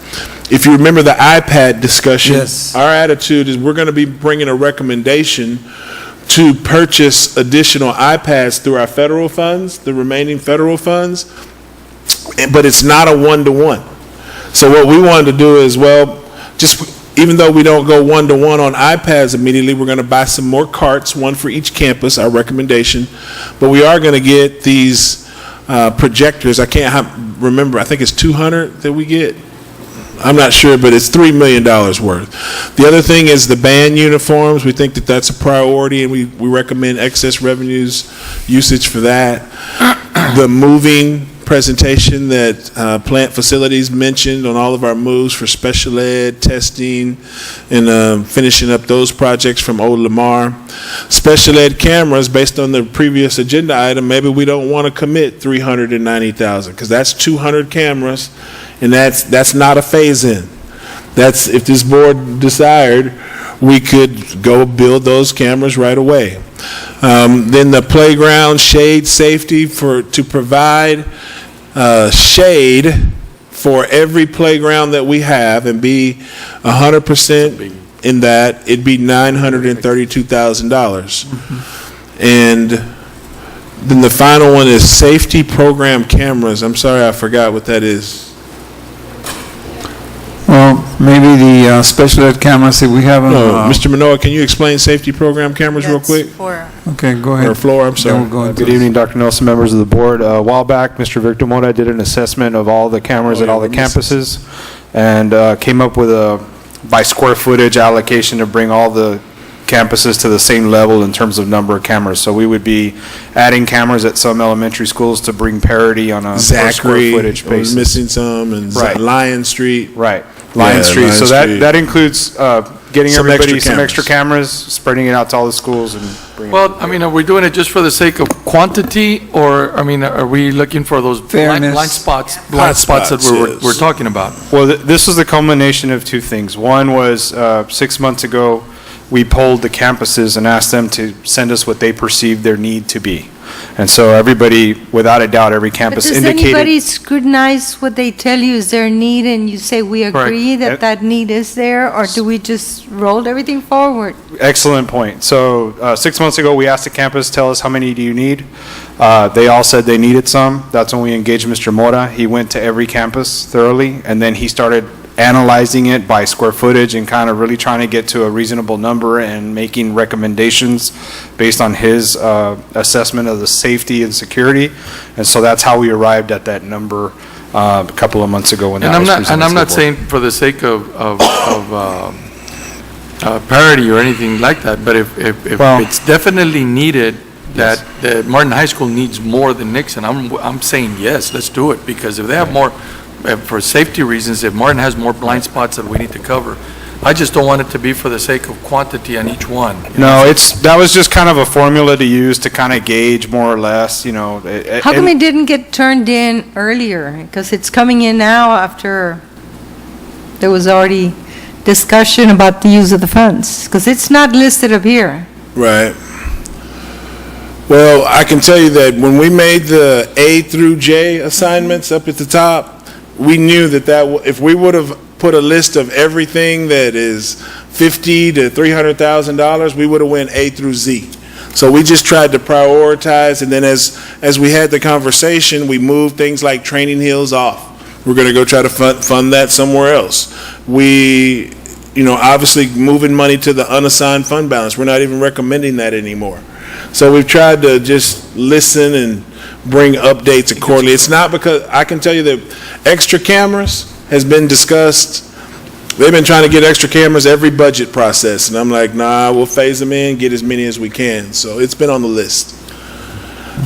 S3: if you remember the iPad discussion,
S1: Yes.
S3: Our attitude is we're going to be bringing a recommendation to purchase additional iPads through our federal funds, the remaining federal funds, but it's not a one-to-one. So what we wanted to do is, even though we don't go one-to-one on iPads immediately, we're going to buy some more carts, 1 for each campus, our recommendation. But we are going to get these projectors. I can't remember. I think it's 200 that we get. I'm not sure, but it's $3 million worth. The other thing is the band uniforms. We think that that's a priority, and we recommend excess revenues usage for that. The moving presentation that plant facilities mentioned on all of our moves for special ed, testing, and finishing up those projects from Old Lamar. Special ed cameras, based on the previous agenda item, maybe we don't want to commit $390,000 because that's 200 cameras, and that's not a phase-in. That's, if this board desired, we could go build those cameras right away. Then the playground shade safety to provide shade for every playground that we have and be 100% in that, it'd be $932,000. And then the final one is safety program cameras. I'm sorry, I forgot what that is.
S1: Well, maybe the special ed cameras that we have.
S3: Mr. Manoa, can you explain safety program cameras real quick?
S1: Okay, go ahead.
S3: Or Floor, I'm sorry.
S1: Then we'll go into
S14: Good
S1: this.
S14: evening, Dr. Nelson, members of the board. A while back, Mr. Victor Mora did an assessment of all the cameras at all the campuses and came up with a by square footage allocation to bring all the campuses to the same level in terms of number of cameras. So we would be adding cameras at some elementary schools to bring parity on a per square
S3: Zachary
S14: footage
S3: was
S14: basis.
S3: missing some, and
S14: Right.
S3: Lion Street.
S14: Right, Lion
S3: Yeah,
S14: Street.
S3: Lion
S14: So
S3: Street.
S14: that includes getting
S3: Some
S14: everybody
S3: extra
S14: some
S3: cameras.
S14: extra cameras, spreading it out to all the schools and bringing.
S2: Well, I mean, are we doing it just for the sake of quantity, or, I mean, are we looking for those
S1: Fairness.
S2: blind spots that
S3: spots,
S2: we're
S3: yes.
S2: talking about?
S14: Well, this was the culmination of 2 things. One was 6 months ago, we polled the campuses and asked them to send us what they perceived their need to be. And so everybody, without a doubt, every
S7: But
S14: campus
S7: does
S14: indicated.
S7: anybody scrutinize what they tell you is their need, and you say, we agree that that need is there, or do we just roll everything forward?
S14: Excellent point. So 6 months ago, we asked the campus, tell us how many do you need? They all said they needed some. That's when we engaged Mr. Mora. He went to every campus thoroughly, and then he started analyzing it by square footage and kind of really trying to get to a reasonable number and making recommendations based on his assessment of the safety and security. And so that's how we arrived at that number a couple of months ago when that was presented.
S2: And I'm
S14: to
S2: not
S14: the board.
S2: saying for the sake of parity or anything like that, but if
S14: Well-
S2: it's definitely needed, that Martin High School needs more than Nixon, I'm saying yes, let's do it, because if they have more, for safety reasons, if Martin has more blind spots that we need to cover, I just don't want it to be for the sake of quantity on each one.
S14: No, that was just kind of a formula to use to kind of gauge more or less, you know.
S7: How come it didn't get turned in earlier? Because it's coming in now after there was already discussion about the use of the funds, because it's not listed up here.
S3: Right. Well, I can tell you that when we made the A through J assignments up at the top, we knew that if we would have put a list of everything that is $50,000 to $300,000, we would have went A through Z. So we just tried to prioritize, and then as we had the conversation, we moved things like training heels off. We're going to go try to fund that somewhere else. We, obviously moving money to the unassigned fund balance. We're not even recommending that anymore. So we've tried to just listen and bring updates accordingly. It's not because, I can tell you that extra cameras has been discussed. They've been trying to get extra cameras every budget process, and I'm like, nah, we'll phase them in, get as many as we can. So it's been on the list.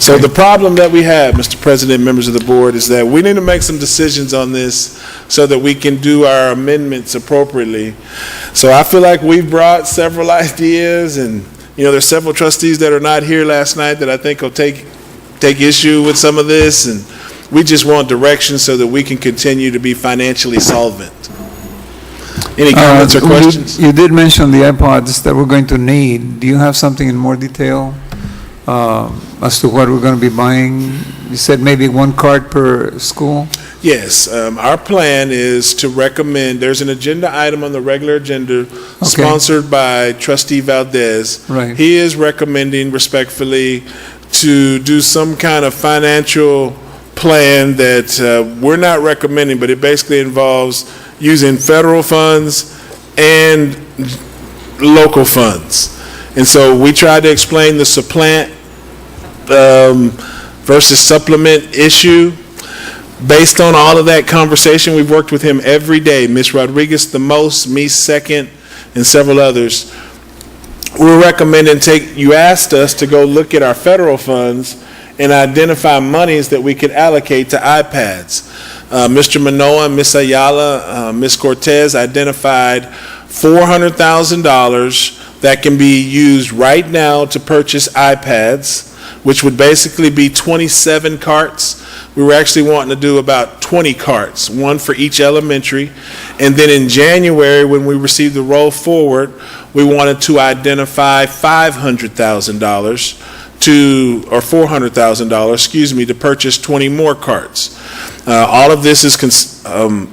S3: So the problem that we have, Mr. President, members of the board, is that we need to make some decisions on this so that we can do our amendments appropriately. So I feel like we've brought several ideas, and there's several trustees that are not here last night that I think will take issue with some of this, and we just want direction so that we can continue to be financially solvent. Any comments or questions?
S1: You did mention the iPods that we're going to need. Do you have something in more detail as to what we're going to be buying? You said maybe one cart per school?
S3: Yes, our plan is to recommend, there's an agenda item on the regular agenda sponsored by Trustee Valdez.
S1: Right.
S3: He is recommending respectfully to do some kind of financial plan that we're not recommending, but it basically involves using federal funds and local funds. And so we tried to explain the supplant versus supplement issue. Based on all of that conversation, we've worked with him every day, Ms. Rodriguez the most, me second, and several others. We're recommending you asked us to go look at our federal funds and identify monies that we could allocate to iPads. Mr. Manoa, Ms. Ayala, Ms. Cortez identified $400,000 that can be used right now to purchase iPads, which would basically be 27 carts. We were actually wanting to do about 20 carts, one for each elementary. And then in January, when we received the roll forward, we wanted to identify $500,000 or $400,000, to purchase 20 more carts. All of this is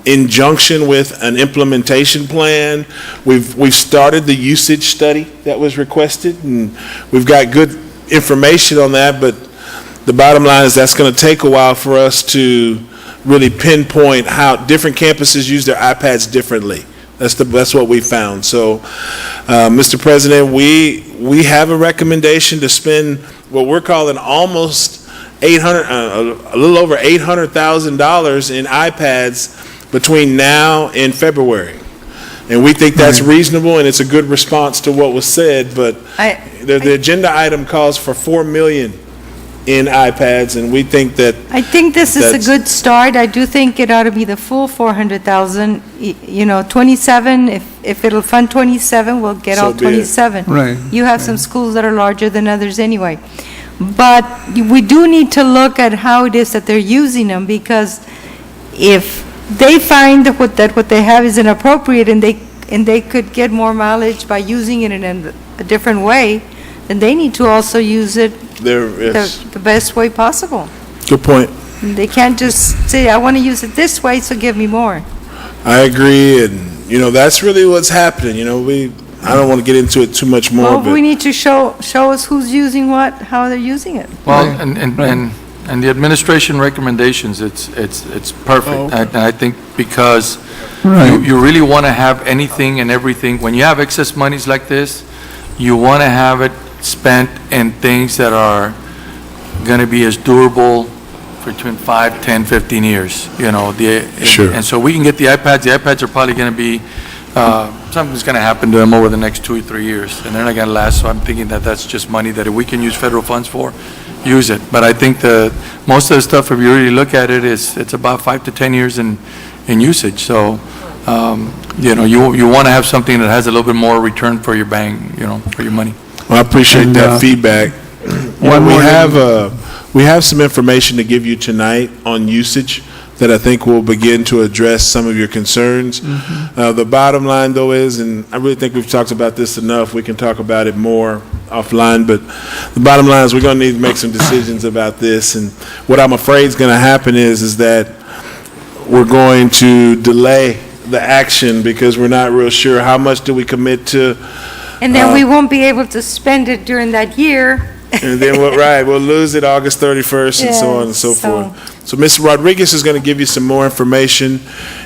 S3: in junction with an implementation plan. We've started the usage study that was requested, and we've got good information on that, but the bottom line is that's going to take a while for us to really pinpoint how different campuses use their iPads differently. That's what we found. So, Mr. President, we have a recommendation to spend what we're calling almost a little over $800,000 in iPads between now and February. And we think that's reasonable, and it's a good response to what was said, but the agenda item calls for $4 million in iPads, and we think that...
S7: I think this is a good start. I do think it ought to be the full 400,000, 27, if it'll fund 27, we'll get all 27.
S1: Right.
S7: You have some schools that are larger than others anyway. But we do need to look at how it is that they're using them, because if they find that what they have is inappropriate and they could get more mileage by using it in a different way, then they need to also use it the best way possible.
S3: Good point.
S7: They can't just say, I want to use it this way, so give me more.
S3: I agree, and that's really what's happening. I don't want to get into it too much more.
S7: Well, we need to show us who's using what, how they're using it.
S2: Well, and the administration recommendations, it's perfect. And I think because you really want to have anything and everything. When you have excess monies like this, you want to have it spent in things that are going to be as durable for between 5, 10, 15 years,
S3: Sure.
S2: And so we can get the iPads. The iPads are probably going to be, something's going to happen to them over the next 2 or 3 years, and they're not going to last. So I'm thinking that that's just money that if we can use federal funds for, use it. But I think most of the stuff, if you really look at it, it's about 5 to 10 years in usage. So you know, you want to have something that has a little bit more return for your bang, you know, for your money.
S3: Well, I appreciate
S1: And,
S3: that feedback.
S1: one more
S3: We have some information to give you tonight on usage that I think will begin to address some of your concerns. The bottom line, though, is, and I really think we've talked about this enough, we can talk about it more offline, but the bottom line is we're going to need to make some decisions about this, and what I'm afraid is going to happen is that we're going to delay the action because we're not real sure how much do we commit to.
S7: And then we won't be able to spend it during that year.
S3: And then, we'll lose it August 31st and so on and so forth. So Mr. Rodriguez is going to give you some more information,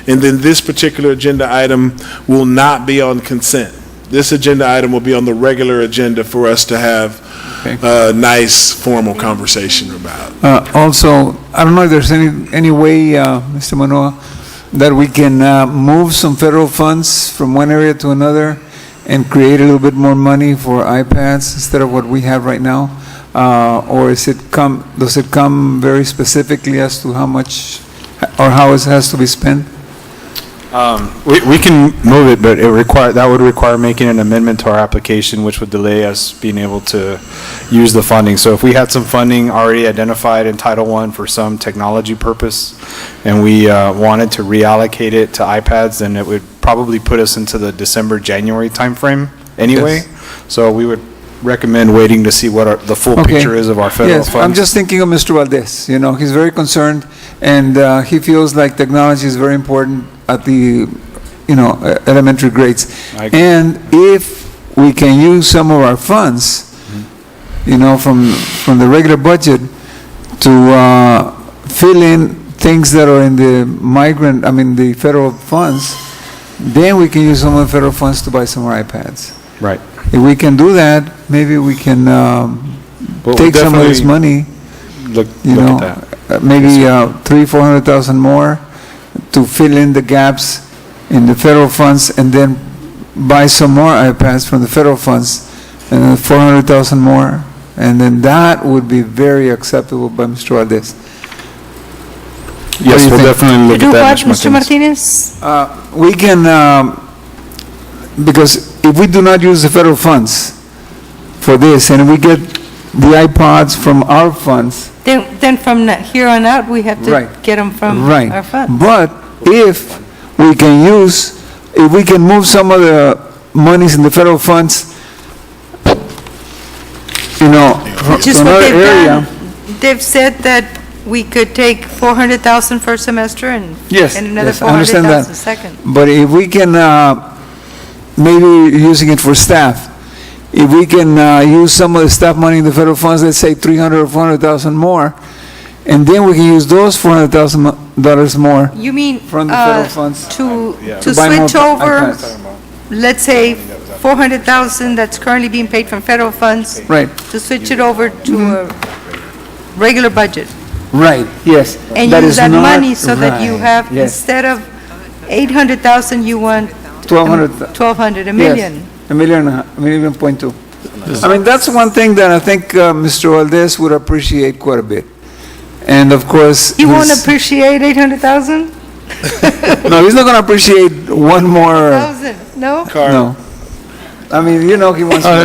S3: and then this particular agenda item will not be on consent. This agenda item will be on the regular agenda for us to have a nice formal conversation about.
S1: Also, I don't know if there's any way, Mr. Manoa, that we can move some federal funds from one area to another and create a little bit more money for iPads instead of what we have right now? Or does it come very specifically as to how much or how it has to be spent?
S14: We can move it, but that would require making an amendment to our application, which would delay us being able to use the funding. So if we had some funding already identified in Title I for some technology purpose, and we wanted to reallocate it to iPads, then it would probably put us into the December, January timeframe anyway. So we would recommend waiting to see what the full picture is of our federal funds.
S1: I'm just thinking of Mr. Valdez. You know, he's very concerned, and he feels like technology is very important at the, elementary grades. And if we can use some of our funds, from the regular budget to fill in things that are in the federal funds, then we can use some of the federal funds to buy some more iPads.
S14: Right.
S1: If we can do that, maybe we can take some of this money,
S14: look at that.
S1: maybe $300,000-400,000 more to fill in the gaps in the federal funds, and then buy some more iPads from the federal funds, and then $400,000 more, and then that would be very acceptable by Mr. Valdez.
S14: Yes, we'll definitely look at that,
S7: Mr. Martinez?
S1: We can, because if we do not use the federal funds for this, and we get the iPods from our funds.
S7: Then from here on out, we have to get them from our funds.
S1: But if we can move some of the monies in the federal funds,
S7: Which is
S1: to
S7: what
S1: another
S7: they've
S1: area.
S7: done. They've said that we could take $400,000 first semester and another
S1: I understand
S7: $400,000
S1: that.
S7: second.
S1: But if we can, maybe using it for staff, if we can use some of the staff money in the federal funds, let's say $300,000 or $400,000 more, and then we can use those $400,000 more
S7: You mean
S1: from the federal funds
S7: to
S1: buy more
S7: switch over,
S1: iPads.
S7: let's say, $400,000 that's currently being paid from federal funds,
S1: Right,
S7: to switch it over to a regular budget?
S1: right, yes.
S7: And
S1: That
S7: use
S1: is
S7: that
S1: not-
S7: money so that you
S1: right,
S7: have,
S1: yes.
S7: instead of 800,000, you want
S1: 1,200.
S7: 1,200, a million.
S1: Yes, a million point two. I mean, that's one thing that I think Mr. Valdez would appreciate quite a bit. And of course.
S7: You won't
S1: his-
S7: appreciate 800,000?
S1: No, he's not going to appreciate one more.
S7: 1,000, no?
S1: No. I mean, he wants more.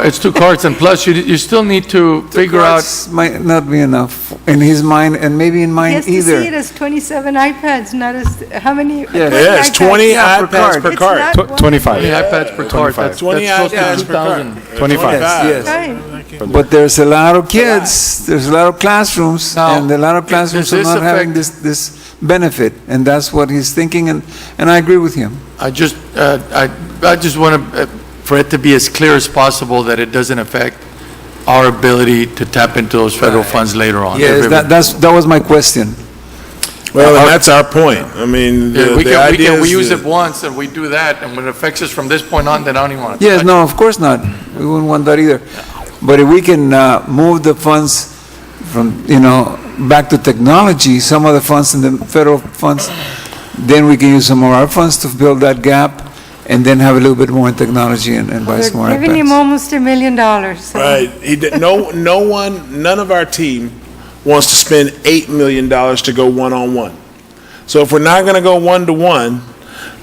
S2: It's two cards, and plus you still need to figure out.
S1: Cards might not be enough in his mind, and maybe in
S7: He
S1: mine
S7: has to see
S1: either.
S7: it as 27 iPads, not as, how many?
S3: Yeah, it's 20 iPads per
S7: It's
S3: card.
S7: not one-
S14: 25.
S2: 20 iPads per card. That's
S3: 20
S2: close to
S3: iPads per card.
S2: 2,000.
S14: 25.
S1: Yes.
S7: Right.
S1: But there's a lot of kids, there's a lot of classrooms,
S2: Now,
S1: and a lot of classrooms
S2: does
S1: are
S2: this
S1: not having
S2: affect-
S1: this benefit, and that's what he's thinking, and I agree with him.
S2: I just want to, for it to be as clear as possible that it doesn't affect our ability to tap into those federal funds later on.
S1: Yes, that was my question.
S3: Well, and that's our point. I mean,
S2: Yeah,
S3: the idea is
S2: we use
S3: that-
S2: it once and we do that, and when it affects us from this point on, then I don't even want to.
S1: Yes, no, of course not. We wouldn't want that either. But if we can move the funds from, back to technology, some of the funds in the federal funds, then we can use some of our funds to build that gap, and then have a little bit more in technology and buy some more
S7: They're giving him
S1: iPads.
S7: almost $1 million. So.
S3: Right. None of our team wants to spend $8 million to go one-on-one. So if we're not going to go one-to-one,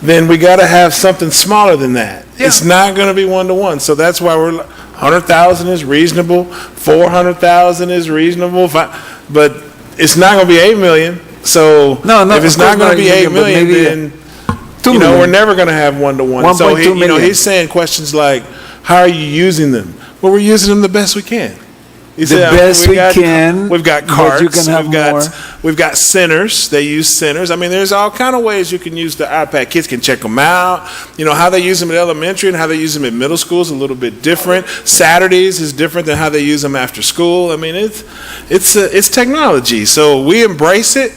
S3: then we got to have something smaller than that. It's not going to be one-to-one. So that's why 100,000 is reasonable, 400,000 is reasonable, but it's not going to be 8 million. So if it's not going to be 8 million, then we're never going to have one-to-one. So he's saying questions like, how are you using them? Well, we're using them the best we can.
S1: The best we can.
S3: We've got
S1: but
S3: carts.
S1: you can have more.
S3: We've got centers. They use centers. I mean, there's all kind of ways you can use the iPad. Kids can check them out. How they use them at elementary and how they use them at middle school is a little bit different. Saturdays is different than how they use them after school. I mean, it's technology. So we embrace it.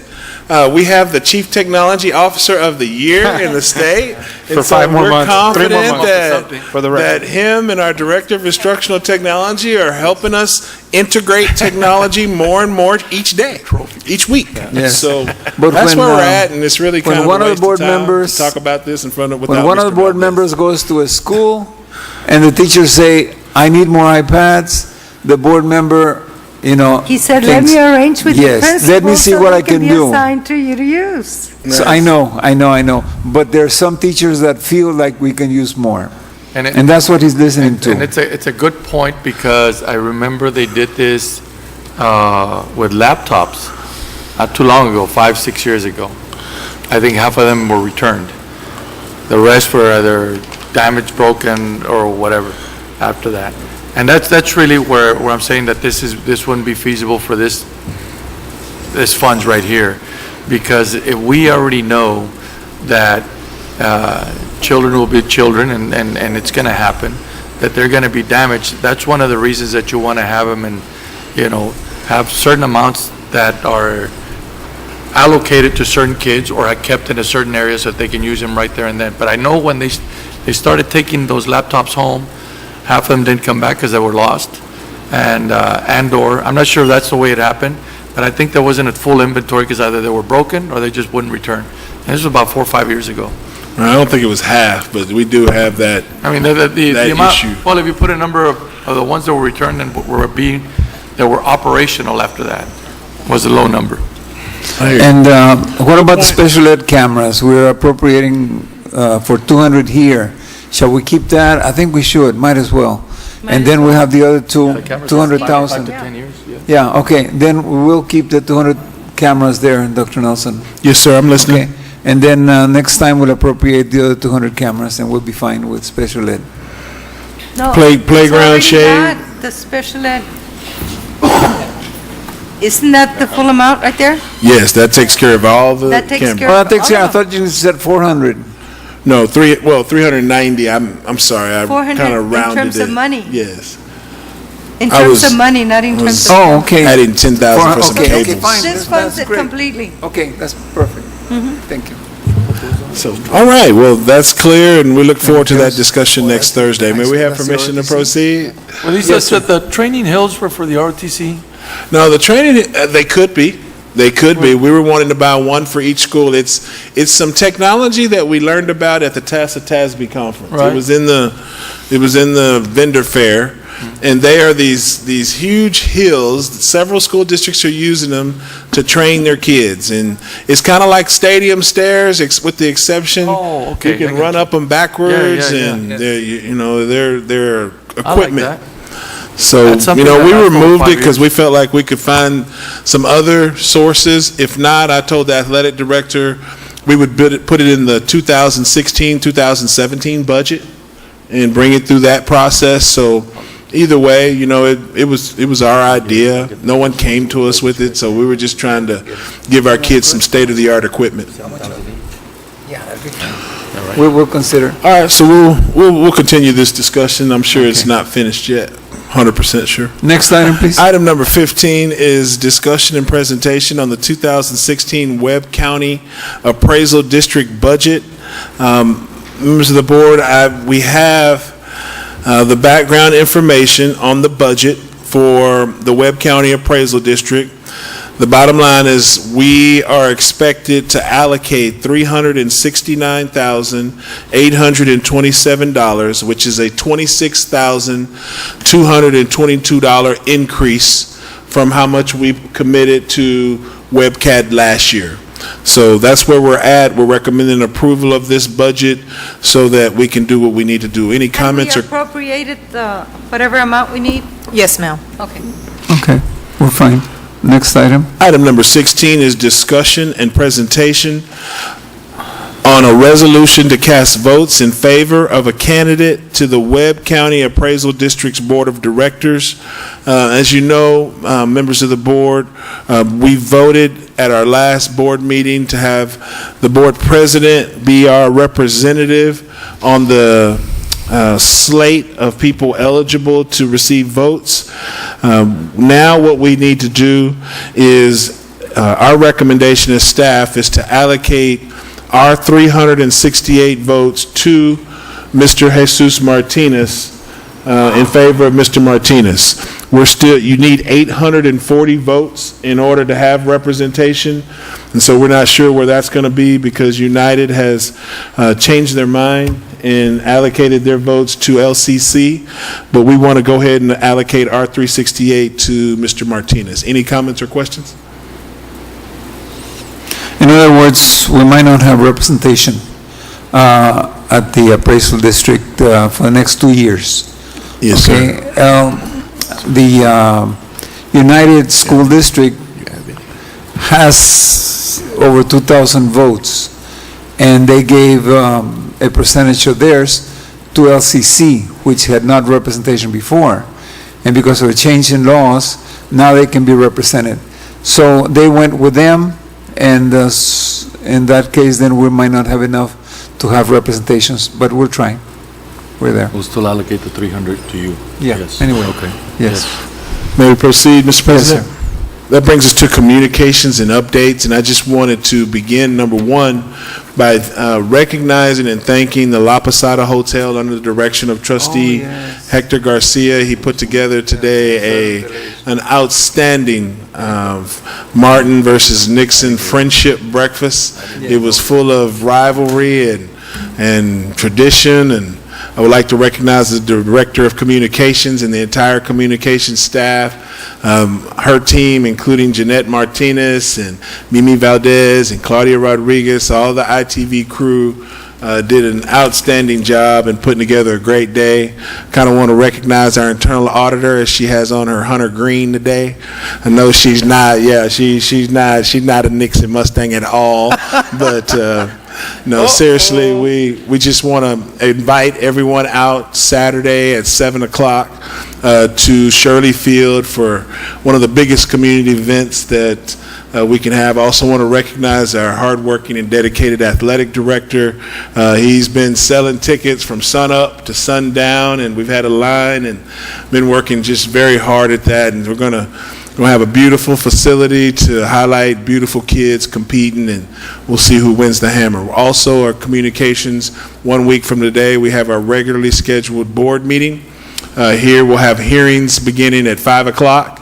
S3: We have the Chief Technology Officer of the Year in the state.
S14: For 5 more months, 3 more months
S3: that him and our Director of Instructional Technology are helping us integrate technology more and more each day, each week.
S1: Yes.
S3: So
S1: But
S3: that's
S1: when,
S3: where we're at, and it's really kind of
S1: one
S3: a
S1: of the
S3: waste
S1: board
S3: of time
S1: members-
S3: to talk about this in front of
S1: When one of the board members goes to a school and the teachers say, I need more iPads, the board member,
S7: He said, let
S1: thinks,
S7: me arrange with the
S1: yes,
S7: principal.
S1: let me see
S7: so
S1: what
S7: they
S1: I can
S7: be
S1: do.
S7: assigned to you to use.
S1: So I know. But there are some teachers that feel like we can use more. And that's what he's listening to.
S2: And it's a good point, because I remember they did this with laptops not too long ago, 5-6 years ago. I think half of them were returned. The rest were either damaged, broken, or whatever after that. And that's really where I'm saying that this wouldn't be feasible for this funds right here, because if we already know that children will be children, and it's going to happen, that they're going to be damaged, that's one of the reasons that you want to have them and have certain amounts that are allocated to certain kids or are kept in a certain area so that they can use them right there and then. But I know when they started taking those laptops home, half of them didn't come back because they were lost, or I'm not sure if that's the way it happened, but I think there wasn't a full inventory because either they were broken or they just wouldn't return. And this was about 4 or 5 years ago.
S3: I don't think it was half, but we do have that.
S2: I mean, the amount,
S3: issue.
S2: well, if you put a number of the ones that were returned and that were operational after that, was a low number.
S1: And what about the special ed cameras? We're appropriating for 200 here. Shall we keep that? I think we should, might as well. And then we have the other two, 200,000.
S2: 5 to 10 years, yeah.
S1: Yeah, okay, then we will keep the 200 cameras there, Dr. Nelson.
S3: Yes, sir, I'm listening.
S1: Okay, and then next time we'll appropriate the other 200 cameras and we'll be fine with special ed.
S7: No,
S3: Playground
S7: it's already
S3: shade.
S7: got the special ed. Isn't that the full amount right there?
S3: Yes, that takes care of all the
S7: That takes
S3: cameras.
S7: care
S1: Well,
S7: of
S1: I think, I
S7: all.
S1: thought you said 400.
S3: No, 390. I'm sorry, I
S7: 400
S3: kind of rounded it.
S7: in terms of money.
S3: Yes.
S7: In
S3: I
S7: terms
S3: was-
S7: of money, not in terms of.
S1: Oh, okay.
S3: Adding 10,000 for some
S1: Okay,
S3: cables.
S1: okay, fine.
S7: This
S1: That's
S7: funds it
S1: great.
S7: completely.
S1: Okay, that's perfect. Thank you.
S3: So, all right, well, that's clear, and we look forward to that discussion next Thursday. May we have permission to proceed?
S2: Well, these are the training hills were for the ROTC?
S3: No, the training, they could be. They could be. We were wanting to buy one for each school. It's some technology that we learned about at the TASB conference.
S2: Right.
S3: It was in the vendor fair, and they are these huge hills. Several school districts are using them to train their kids, and it's kind of like stadium stairs, with the exception
S2: Oh, okay.
S3: you can run up them backwards,
S2: Yeah, yeah, yeah.
S3: and they're
S2: I like
S3: equipment.
S2: that.
S3: So,
S2: That's something that
S3: we
S2: lasts for
S3: removed
S2: 5
S3: it because
S2: years.
S3: we felt like we could find some other sources. If not, I told the athletic director we would put it in the 2016, 2017 budget and bring it through that process. So either way, it was our idea. No one came to us with it, so we were just trying to give our kids some state-of-the-art equipment.
S1: We will consider.
S3: All right, so we'll continue this discussion. I'm sure it's not finished yet. 100% sure.
S1: Next item, please.
S3: Item number 15 is discussion and presentation on the 2016 Webb County Appraisal District budget. Members of the board, we have the background information on the budget for the Webb County Appraisal District. The bottom line is we are expected to allocate $369,827, which is a $26,222 increase from how much we committed to WebCAD last year. So that's where we're at. We're recommending approval of this budget so that we can do what we need to do. Any comments
S7: Have
S3: or?
S7: we appropriated the, whatever amount we need?
S4: Yes, ma'am.
S7: Okay.
S1: Okay, we're fine. Next item.
S3: Item number 16 is discussion and presentation on a resolution to cast votes in favor of a candidate to the Webb County Appraisal District's Board of Directors. As you know, members of the board, we voted at our last board meeting to have the board president be our representative on the slate of people eligible to receive votes. Now what we need to do is, our recommendation as staff is to allocate our 368 votes to Mr. Jesus Martinez in favor of Mr. Martinez. You need 840 votes in order to have representation, and so we're not sure where that's going to be because United has changed their mind and allocated their votes to LCC, but we want to go ahead and allocate our 368 to Mr. Martinez. Any comments or questions?
S1: In other words, we might not have representation at the appraisal district for the next 2 years.
S3: Yes, sir.
S1: Okay. The United School District has over 2,000 votes, and they gave a percentage of theirs to LCC, which had not representation before. And because of a change in laws, now they can be represented. So they went with them, and in that case, then we might not have enough to have representations, but we're trying. We're there.
S5: We'll still allocate the 300 to you.
S1: Yeah,
S5: Yes.
S1: anyway.
S5: Okay.
S1: Yes.
S3: May we proceed, Mr. President?
S1: Yes, sir.
S3: That brings us to communications and updates, and I just wanted to begin, number one, by recognizing and thanking the La Posada Hotel under the direction of trustee Hector Garcia. He put together today an outstanding Martin versus Nixon friendship breakfast. It was full of rivalry and tradition, and I would like to recognize the Director of Communications and the entire communications staff, her team, including Jeanette Martinez and Mimi Valdez and Claudia Rodriguez. All the ITV crew did an outstanding job in putting together a great day. Kind of want to recognize our internal auditor as she has on her Hunter Green today. I know she's not a Nixon Mustang at all, but no, seriously, we just want to invite everyone out Saturday at 7 o'clock to Shirley Field for one of the biggest community events that we can have. I also want to recognize our hardworking and dedicated athletic director. He's been selling tickets from sun up to sundown, and we've had a line and been working just very hard at that, and we're going to have a beautiful facility to highlight beautiful kids competing, and we'll see who wins the hammer. Also, our communications, 1 week from today, we have our regularly scheduled board meeting. Here we'll have hearings beginning at 5 o'clock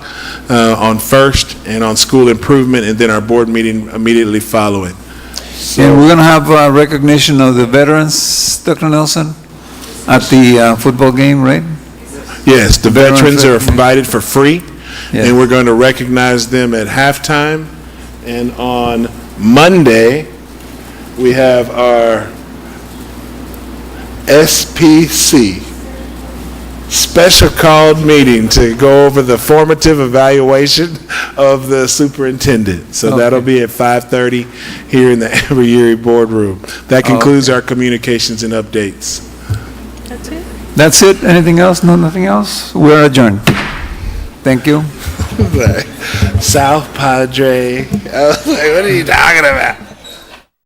S3: on first and on school improvement, and then our board meeting immediately following.
S1: And we're going to have recognition of the veterans, Dr. Nelson, at the football game, right?
S3: Yes, the veterans are provided for free.
S1: Yes.
S3: And we're going to recognize them at halftime. And on Monday, we have our SPC, special called meeting to go over the formative evaluation of the superintendent. So that'll be at 5:30 here in the Emery boardroom. That concludes our communications and updates.
S7: That's it?
S1: That's it? Anything else? No, nothing else? We're adjourned. Thank you.
S3: South Padre. I was like, what are you talking about?